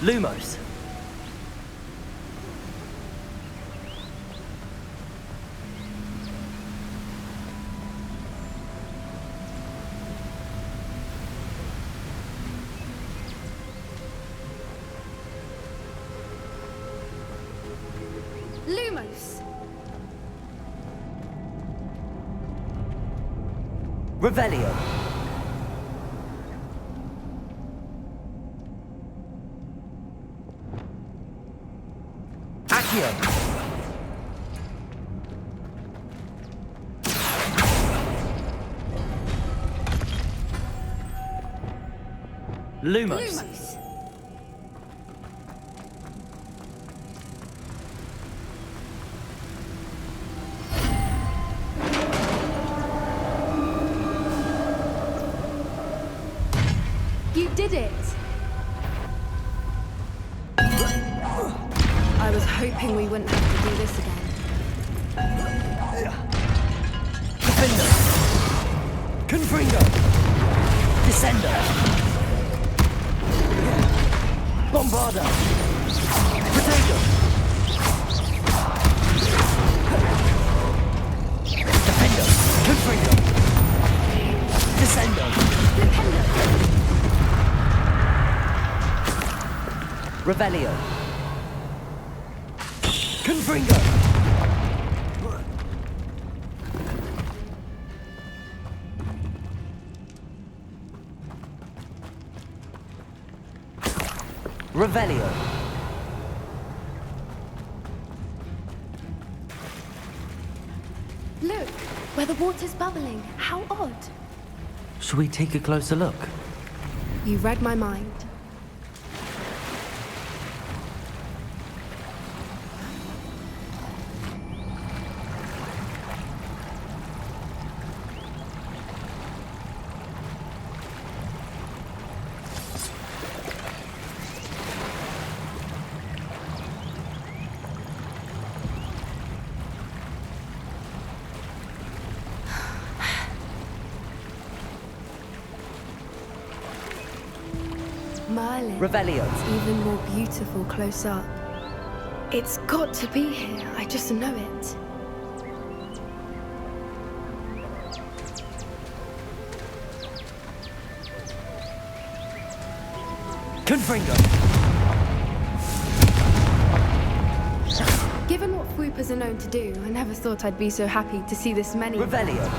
Lumos. Lumos. Revelio. Accio. Lumos. Lumos. You did it! I was hoping we wouldn't have to do this again. Defender. Confringo. Descender. Bombarda. Protego. Defender. Confringo. Descender. Revelio. Confringo. Revelio. Look, where the water's bubbling. How odd. Should we take a closer look? You read my mind. Merlin. Revelio. It's even more beautiful close up. It's got to be here. I just know it. Confringo. Given what Fwoopers are known to do, I never thought I'd be so happy to see this many. Revelio.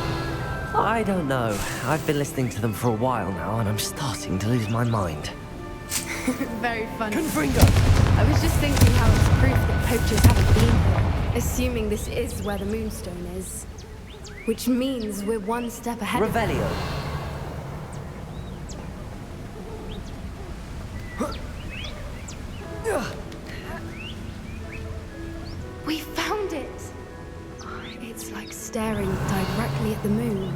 I don't know. I've been listening to them for a while now, and I'm starting to lose my mind. Very funny. Confringo. I was just thinking how it's proof that poachers haven't been here, assuming this is where the Moonstone is. Which means we're one step ahead of them. Revelio. We found it! It's like staring directly at the moon.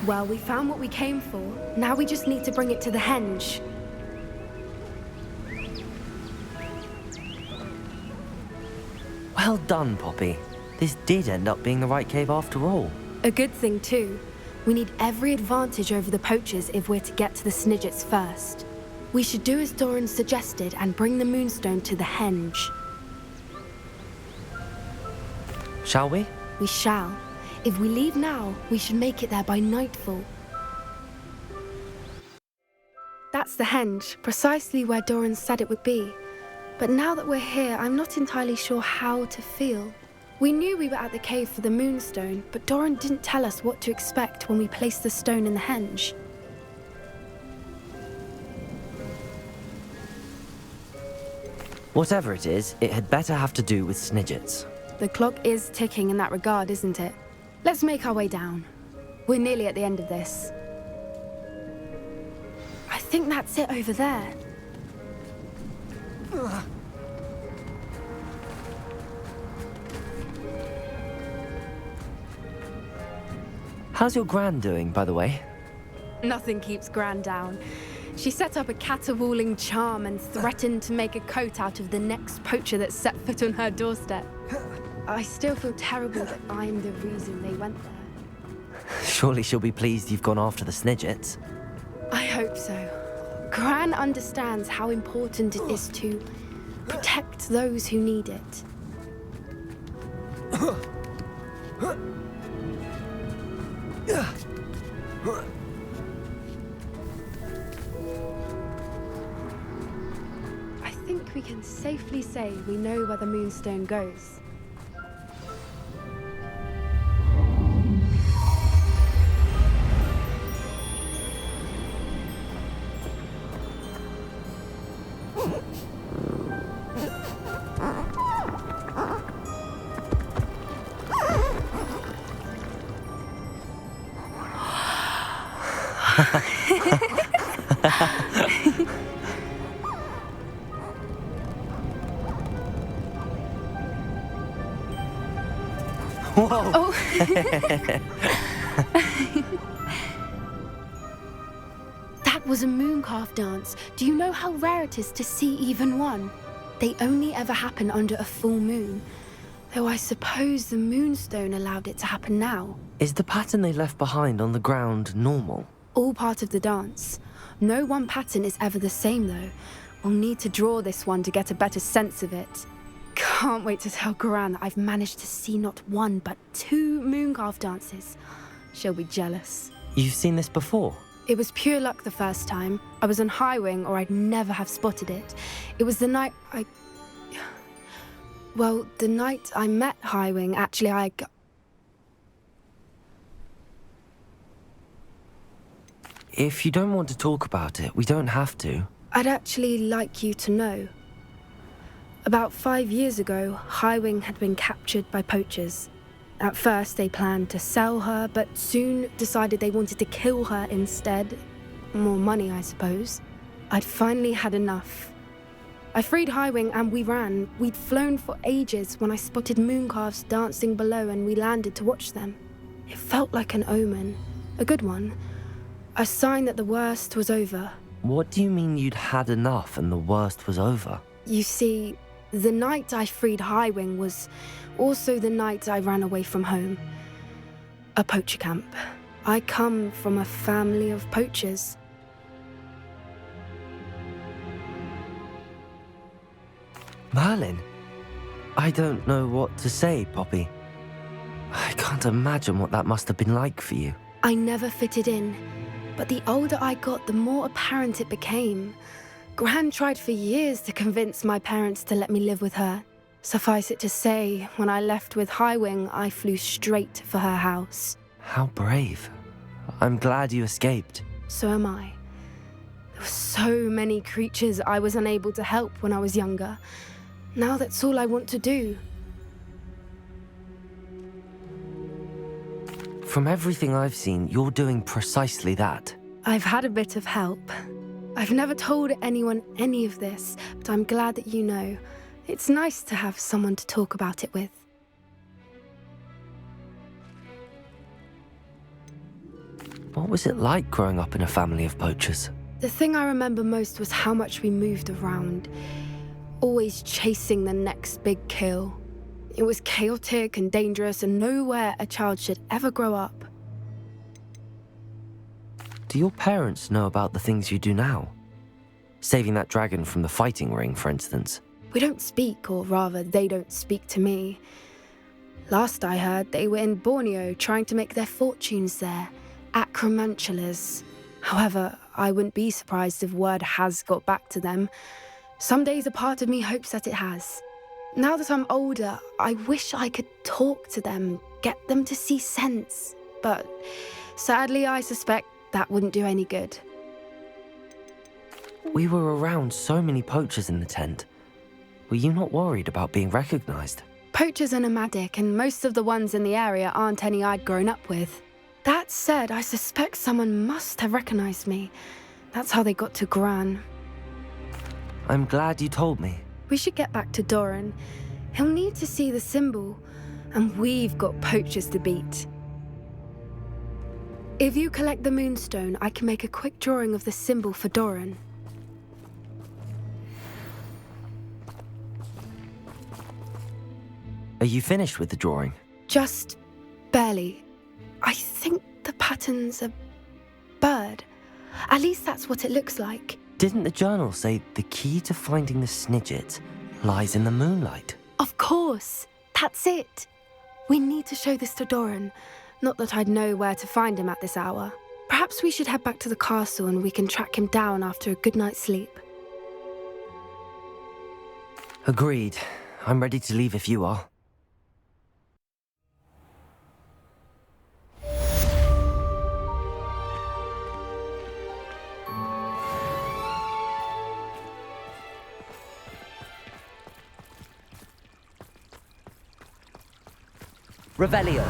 Well, we found what we came for. Now we just need to bring it to the henge. Well done, Poppy. This did end up being the right cave after all. A good thing, too. We need every advantage over the poachers if we're to get to the Snidgets first. We should do as Doran suggested and bring the Moonstone to the henge. Shall we? We shall. If we leave now, we should make it there by nightfall. That's the henge, precisely where Doran said it would be. But now that we're here, I'm not entirely sure how to feel. We knew we were at the cave for the Moonstone, but Doran didn't tell us what to expect when we placed the stone in the henge. Whatever it is, it had better have to do with Snidgets. The clock is ticking in that regard, isn't it? Let's make our way down. We're nearly at the end of this. I think that's it over there. How's your Gran doing, by the way? Nothing keeps Gran down. She set up a caterwauling charm and threatened to make a coat out of the next poacher that set foot on her doorstep. I still feel terrible that I'm the reason they went there. Surely she'll be pleased you've gone after the Snidgets. I hope so. Gran understands how important it is to protect those who need it. I think we can safely say we know where the Moonstone goes. Whoa! Oh. That was a mooncalf dance. Do you know how rare it is to see even one? They only ever happen under a full moon, though I suppose the moonstone allowed it to happen now. Is the pattern they left behind on the ground normal? All part of the dance. No one pattern is ever the same, though. We'll need to draw this one to get a better sense of it. Can't wait to tell Gran that I've managed to see not one, but 2 mooncalf dances. She'll be jealous. You've seen this before? It was pure luck the first time. I was on Highwing, or I'd never have spotted it. It was the night Well, the night I met Highwing, actually, If you don't want to talk about it, we don't have to. I'd actually like you to know. About 5 years ago, Highwing had been captured by poachers. At first, they planned to sell her, but soon decided they wanted to kill her instead. More money, I suppose. I'd finally had enough. I freed Highwing and we ran. We'd flown for ages when I spotted mooncalves dancing below and we landed to watch them. It felt like an omen. A good one. A sign that the worst was over. What do you mean you'd had enough and the worst was over? You see, the night I freed Highwing was also the night I ran away from home. A poacher camp. I come from a family of poachers. Merlin? I don't know what to say, Poppy. I can't imagine what that must have been like for you. I never fitted in, but the older I got, the more apparent it became. Gran tried for years to convince my parents to let me live with her. Suffice it to say, when I left with Highwing, I flew straight for her house. How brave. I'm glad you escaped. So am I. There were so many creatures I was unable to help when I was younger. Now that's all I want to do. From everything I've seen, you're doing precisely that. I've had a bit of help. I've never told anyone any of this, but I'm glad that you know. It's nice to have someone to talk about it with. What was it like growing up in a family of poachers? The thing I remember most was how much we moved around, always chasing the next big kill. It was chaotic and dangerous and nowhere a child should ever grow up. Do your parents know about the things you do now? Saving that dragon from the fighting ring, for instance. We don't speak, or rather, they don't speak to me. Last I heard, they were in Borneo trying to make their fortunes there, acromantulas. However, I wouldn't be surprised if word has got back to them. Some days a part of me hopes that it has. Now that I'm older, I wish I could talk to them, get them to see sense. But sadly, I suspect that wouldn't do any good. We were around so many poachers in the tent. Were you not worried about being recognized? Poachers are nomadic, and most of the ones in the area aren't any I'd grown up with. That said, I suspect someone must have recognized me. That's how they got to Gran. I'm glad you told me. We should get back to Doran. He'll need to see the symbol, and we've got poachers to beat. If you collect the moonstone, I can make a quick drawing of the symbol for Doran. Are you finished with the drawing? Just barely. I think the pattern's a bird. At least that's what it looks like. Didn't the journal say the key to finding the Snidget lies in the moonlight? Of course. That's it. We need to show this to Doran. Not that I'd know where to find him at this hour. Perhaps we should head back to the castle and we can track him down after a good night's sleep. Agreed. I'm ready to leave if you are. Revelio.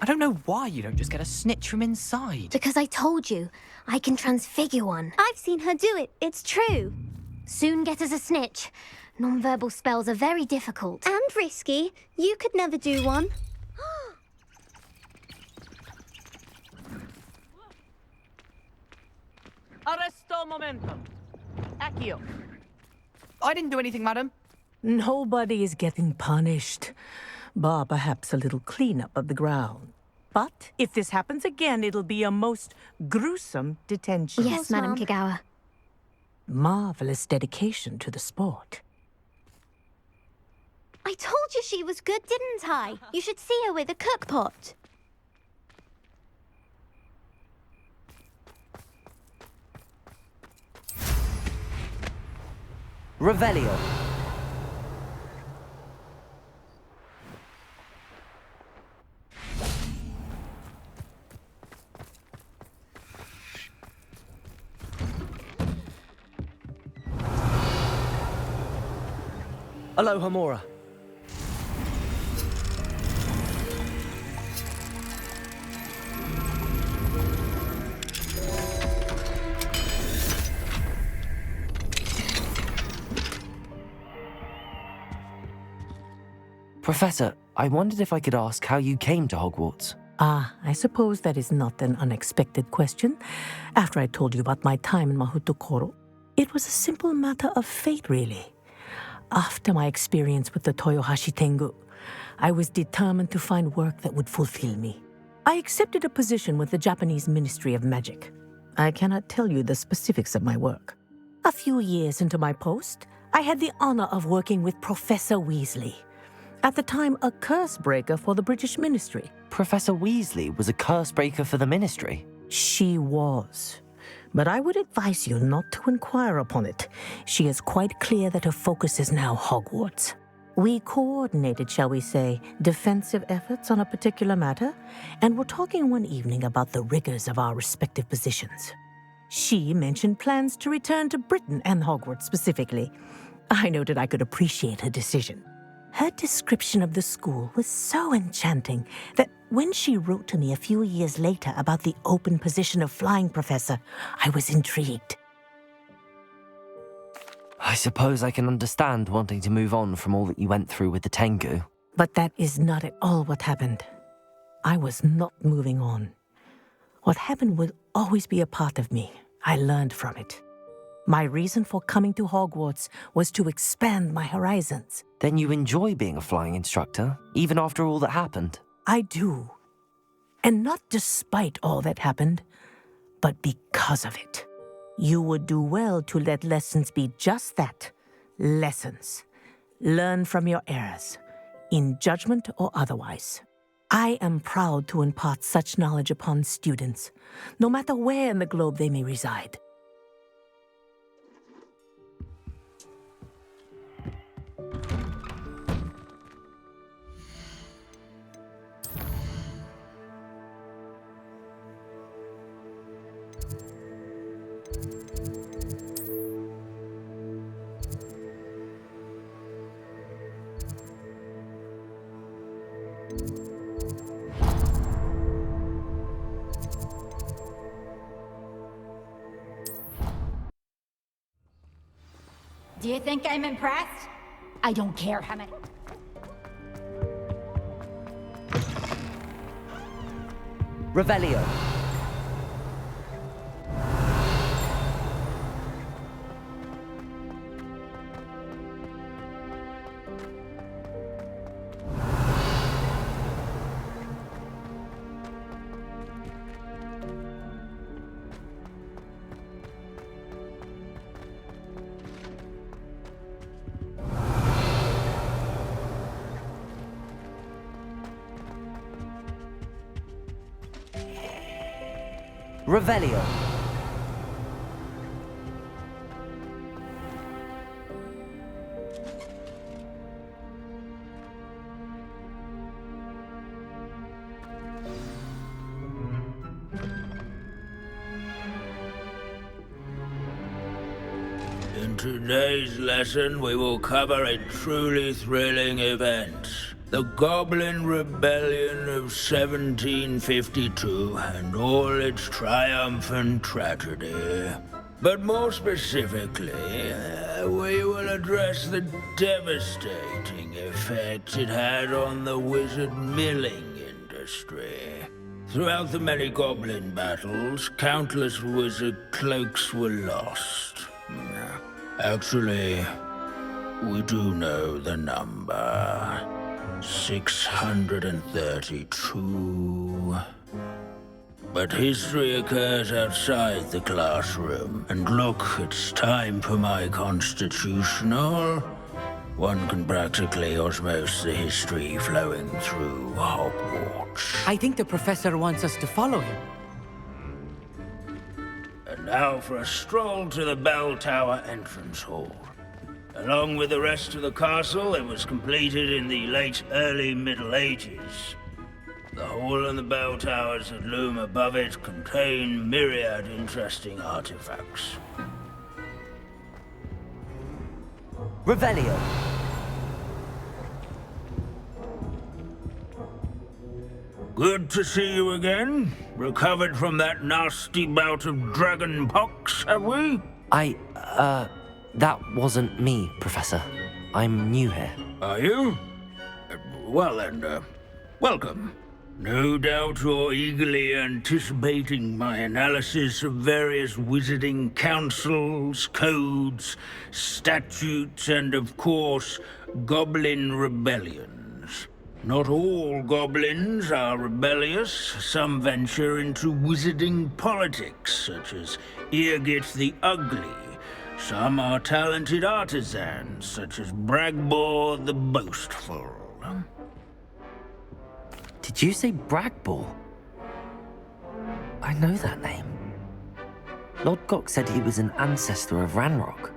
I don't know why you don't just get a snitch from inside. Because I told you, I can transfigure one. I've seen her do it, it's true. Soon get us a snitch. Non-verbal spells are very difficult. And risky. You could never do one. Arresto momentum. Accio. I didn't do anything, madam. Nobody is getting punished. Bar perhaps a little cleanup of the ground. But if this happens again, it'll be a most gruesome detention. Yes, Madam Kagawa. Marvelous dedication to the sport. I told you she was good, didn't I? You should see her with a cookpot. Revelio. Aloha Mora. Professor, I wondered if I could ask how you came to Hogwarts. Ah, I suppose that is not an unexpected question. After I told you about my time in Mahutokoro, it was a simple matter of fate, really. After my experience with the Toyohashi Tengu, I was determined to find work that would fulfill me. I accepted a position with the Japanese Ministry of Magic. I cannot tell you the specifics of my work. A few years into my post, I had the honor of working with Professor Weasley, at the time a curse breaker for the British Ministry. Professor Weasley was a curse breaker for the Ministry? She was. But I would advise you not to inquire upon it. She is quite clear that her focus is now Hogwarts. We coordinated, shall we say, defensive efforts on a particular matter, and were talking one evening about the rigors of our respective positions. She mentioned plans to return to Britain and Hogwarts specifically. I noted I could appreciate her decision. Her description of the school was so enchanting that when she wrote to me a few years later about the open position of flying professor, I was intrigued. I suppose I can understand wanting to move on from all that you went through with the Tengu. But that is not at all what happened. I was not moving on. What happened will always be a part of me. I learned from it. My reason for coming to Hogwarts was to expand my horizons. Then you enjoy being a flying instructor, even after all that happened? I do. And not despite all that happened, but because of it. You would do well to let lessons be just that, lessons. Learn from your errors, in judgment or otherwise. I am proud to impart such knowledge upon students, no matter where in the globe they may reside. Do you think I'm impressed? I don't care how many... Revelio. Revelio. In today's lesson, we will cover a truly thrilling event. The Goblin Rebellion of 1752 and all its triumphant tragedy. But more specifically, we will address the devastating effect it had on the wizard milling industry. Throughout the many goblin battles, countless wizard cloaks were lost. Actually, we do know the number. 632. But history occurs outside the classroom. And look, it's time for my constitutional. One can practically osmose the history flowing through Hogwarts. I think the professor wants us to follow him. And now for a stroll to the bell tower entrance hall. Along with the rest of the castle, it was completed in the early Middle Ages. The hall and the bell towers that loom above it contain myriad interesting artifacts. Revelio. Good to see you again. Recovered from that nasty bout of dragon pox, have we? That wasn't me, Professor. I'm new here. Are you? Well then, welcome. No doubt you're eagerly anticipating my analysis of various wizarding councils, codes, statutes, and of course, goblin rebellions. Not all goblins are rebellious. Some venture into wizarding politics, such as Eargit the Ugly. Some are talented artisans, such as Bragbor the Boastful. Did you say Bragbor? I know that name. Lord Gok said he was an ancestor of Ranrock.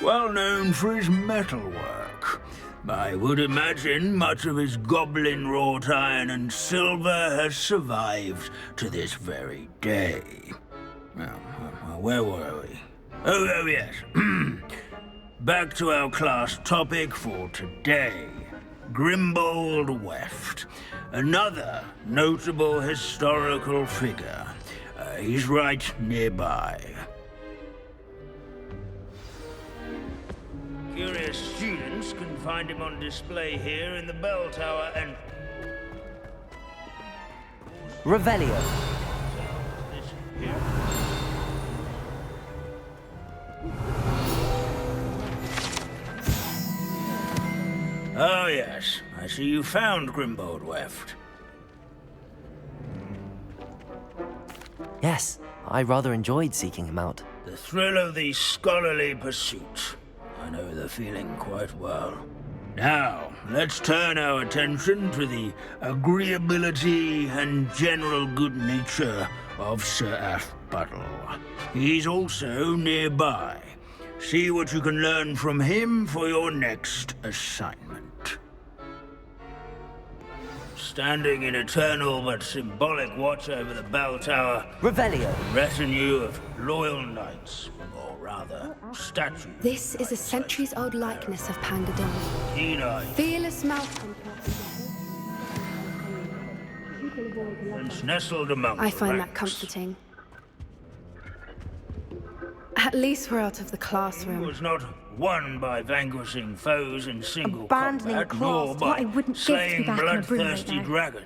Well known for his metalwork. I would imagine much of his goblin wrought iron and silver has survived to this very day. Now, where were we? Oh yes. Back to our class topic for today. Grimbold Weft. Another notable historical figure. He's right nearby. Curious students can find him on display here in the bell tower and... Revelio. Oh yes, I see you found Grimbold Weft. Yes, I rather enjoyed seeking him out. The thrill of the scholarly pursuit. I know the feeling quite well. Now, let's turn our attention to the agreeability and general good nature of Sir Aphbuttle. He's also nearby. See what you can learn from him for your next assignment. Standing in eternal but symbolic watch over the bell tower, Revelio. A retinue of loyal knights, or rather, statues. This is a centuries-old likeness of Pangadon. Keen-eyed. Fearless Malcolm. And nestled among I the find that ranks. comforting. At least we're out of the classroom. He was not won by vanquishing foes in single Abandoning combat, class nor to what by I wouldn't give to be slaying back in a broom right bloodthirsty now. dragons.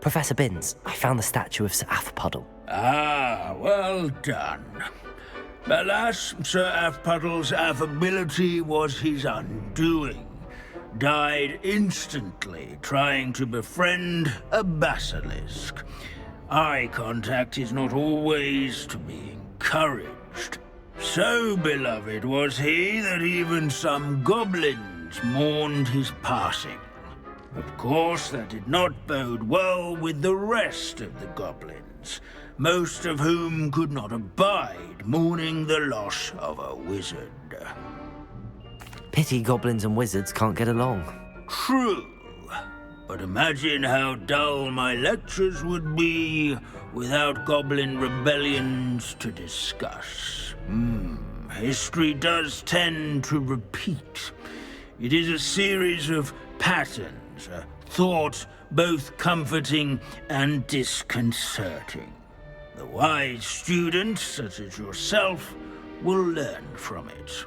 Professor Binns, I found the statue of Sir Aphbuttle. Ah, well done. Alas, Sir Aphbuttle's affability was his undoing. Died instantly trying to befriend a basilisk. Eye contact is not always to be encouraged. So beloved was he that even some goblins mourned his passing. Of course, that did not bode well with the rest of the goblins, most of whom could not abide mourning the loss of a wizard. Pity goblins and wizards can't get along. True, but imagine how dull my lectures would be without goblin rebellions to discuss. History does tend to repeat. It is a series of patterns, a thought both comforting and disconcerting. The wise student, such as yourself, will learn from it.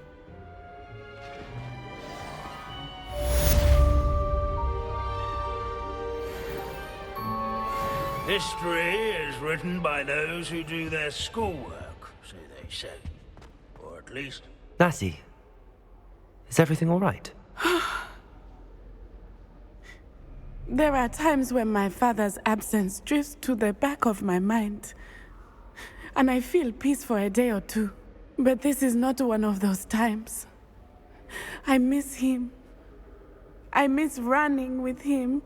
History is written by those who do their schoolwork, so they say. Or at least... Natty, is everything all right? There are times when my father's absence drifts to the back of my mind, and I feel peace for a day or two. But this is not one of those times. I miss him. I miss running with him.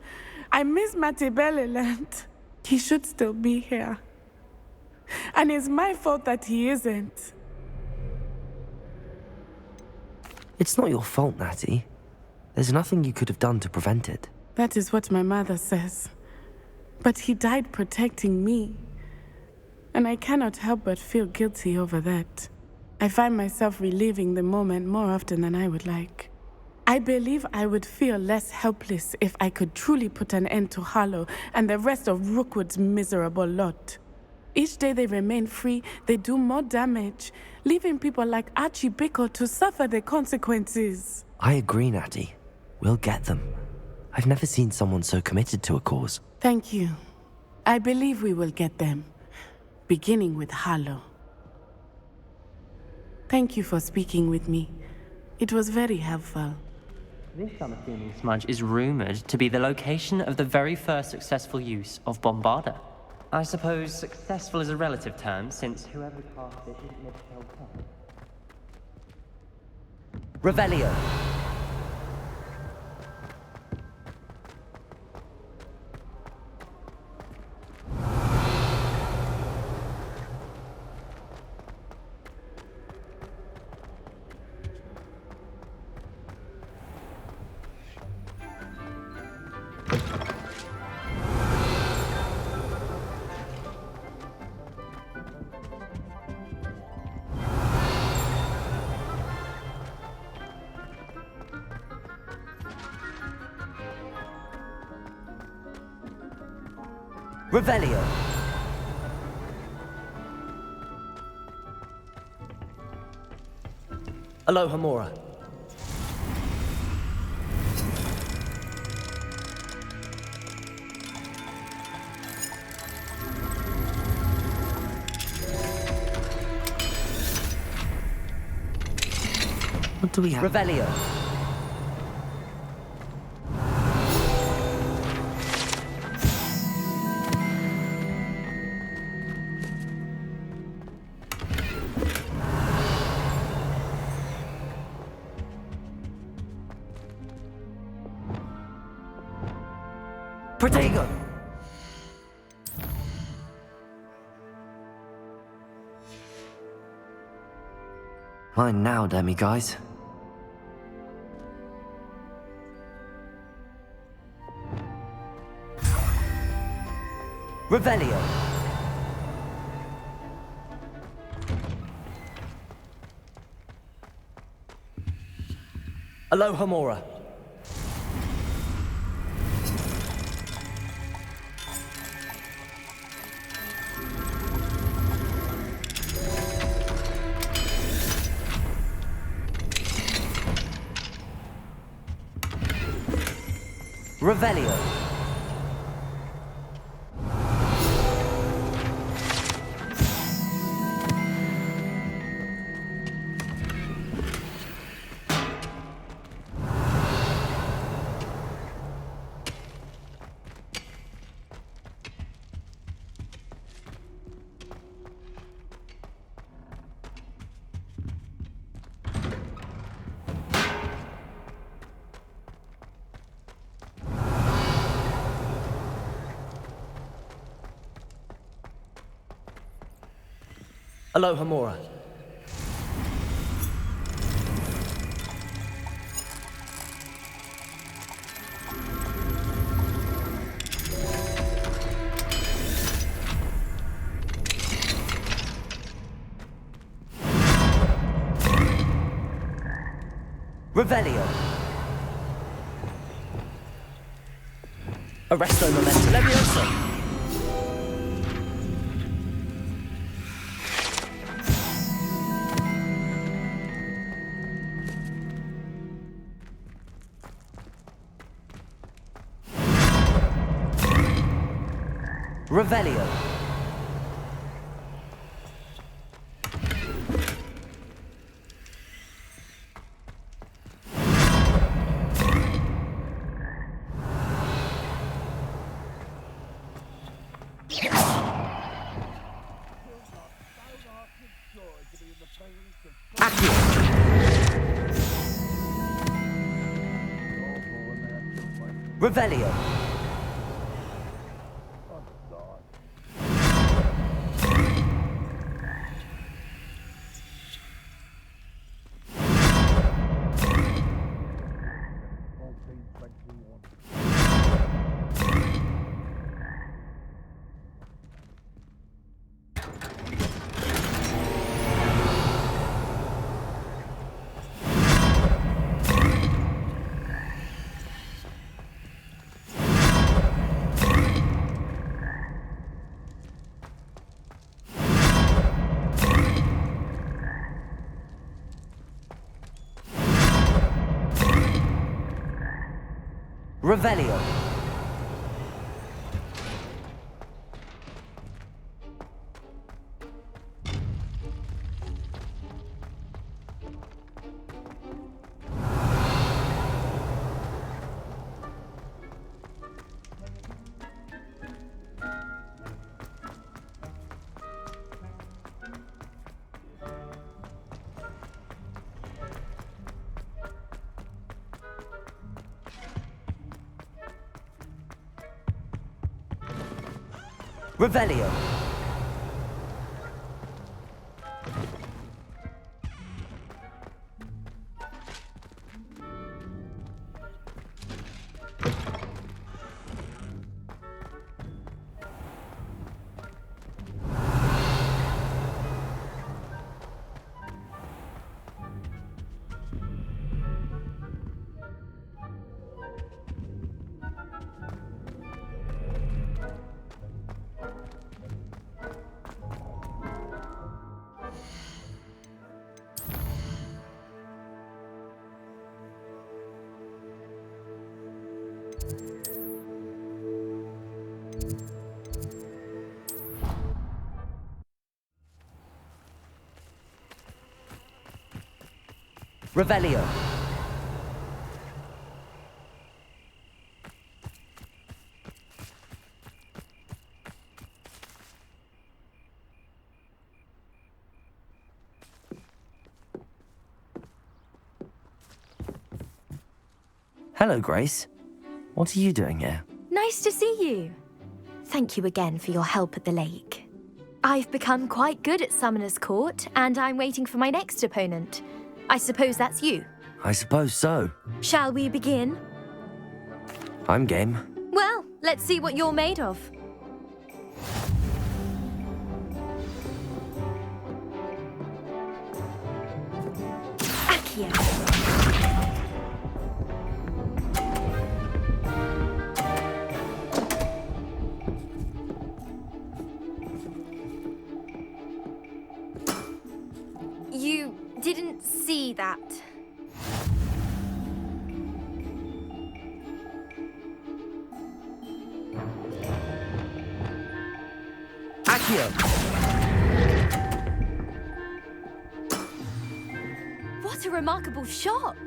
I miss Matibeleland. He should still be here. And it's my fault that he isn't. It's not your fault, Natty. There's nothing you could have done to prevent it. That is what my mother says. But he died protecting me. And I cannot help but feel guilty over that. I find myself reliving the moment more often than I would like. I believe I would feel less helpless if I could truly put an end to Harlow and the rest of Rookwood's miserable lot. Each day they remain free, they do more damage, leaving people like Archie Bickle to suffer the consequences. I agree, Natty. We'll get them. I've never seen someone so committed to a cause. Thank you. I believe we will get them, beginning with Harlow. Thank you for speaking with me. It was very helpful. This unassuming smudge is rumored to be the location of the very first successful use of Bombarda. I suppose successful is a relative term, since whoever cast it didn't live to tell time. Revelio. Revelio. Alohomora. What do we have? Revelio. Protego! Mine now, demi-guys. Revelio. Alohomora. Revelio. Alohomora. Revelio. Arresto momento. Levioso. Revelio. Revelio. Revelio. Revelio. Revelio. Hello, Grace. What are you doing here? Nice to see you. Thank you again for your help at the lake. I've become quite good at Summoner's Court, and I'm waiting for my next opponent. I suppose that's you. I suppose so. Shall we begin? I'm game. Well, let's see what you're made of. Accio. You didn't see that. Accio. What a remarkable shot!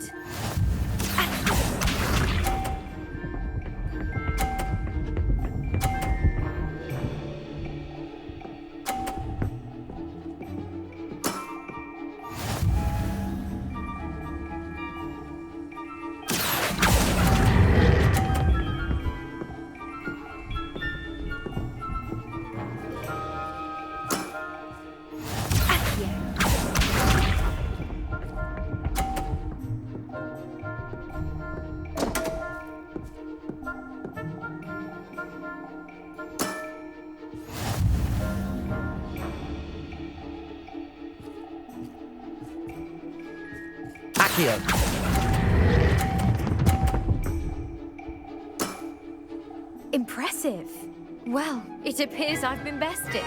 Impressive. Well, it appears I've been bested.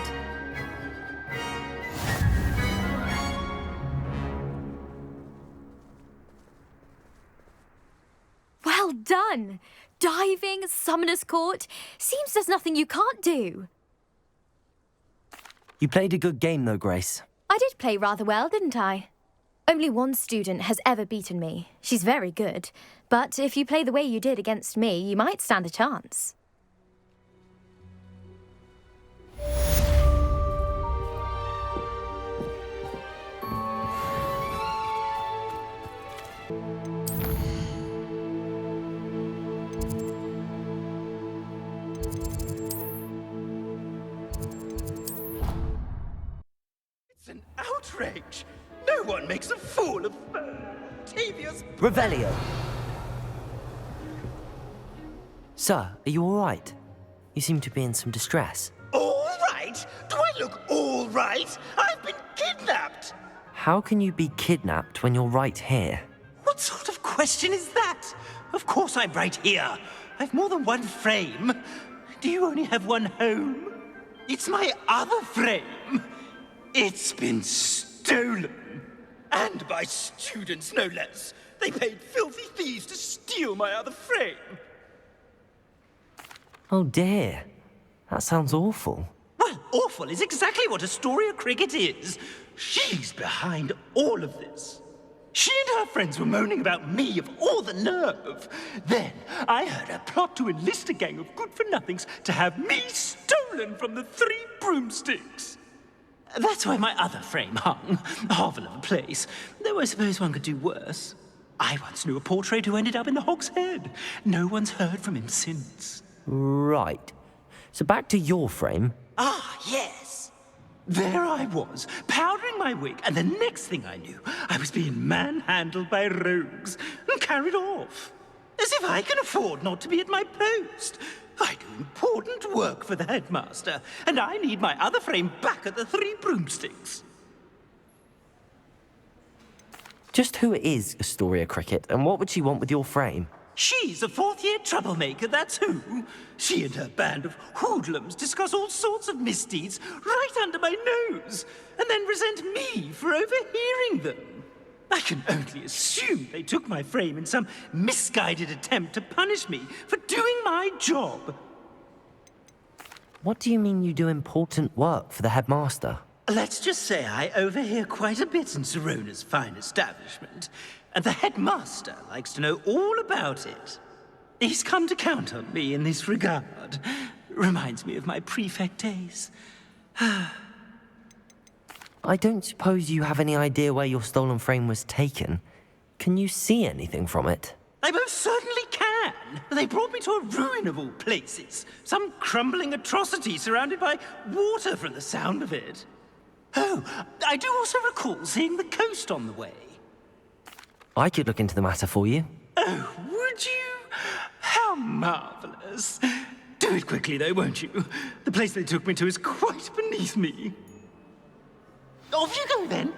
Well done! Diving, Summoner's Court. Seems there's nothing you can't do. You played a good game, though, Grace. I did play rather well, didn't I? Only one student has ever beaten me. She's very good. But if you play the way you did against me, you might stand a chance. It's an outrage! No one makes a fool of Tavius. Revelio! Sir, are you all right? You seem to be in some distress. All right? Do I look all right? I've been kidnapped! How can you be kidnapped when you're right here? What sort of question is that? Of course I'm right here. I've more than one frame. Do you only have one home? It's my other frame. It's been stolen. And by students, no less. They paid filthy thieves to steal my other frame. Oh dear. That sounds awful. Well, awful is exactly what Astoria Cricket is. She's behind all of this. She and her friends were moaning about me of all the nerve. Then I heard her plot to enlist a gang of good-for-nothings to have me stolen from the Three Broomsticks. That's why my other frame hung. A hovel of a place. Though I suppose one could do worse. I once knew a portrait who ended up in the Hog's Head. No one's heard from him since. Right. So back to your frame. Ah, yes. There I was, powdering my wig, and the next thing I knew, I was being manhandled by rogues and carried off. As if I can afford not to be at my post. I do important work for the headmaster, and I need my other frame back at the Three Broomsticks. Just who is Astoria Cricket, and what would she want with your frame? She's a fourth-year troublemaker, that's who. She and her band of hoodlums discuss all sorts of misdeeds right under my nose, and then resent me for overhearing them. I can only assume they took my frame in some misguided attempt to punish me for doing my job. What do you mean you do important work for the headmaster? Let's just say I overhear quite a bit in Serona's fine establishment, and the headmaster likes to know all about it. He's come to count on me in this regard. Reminds me of my prefect days. I don't suppose you have any idea where your stolen frame was taken. Can you see anything from it? I most certainly can. They brought me to a ruin of all places. Some crumbling atrocity surrounded by water from the sound of it. Oh, I do also recall seeing the coast on the way. I could look into the matter for you. Oh, would you? How marvelous. Do it quickly, though, won't you? The place they took me to is quite beneath me. Off you go, then.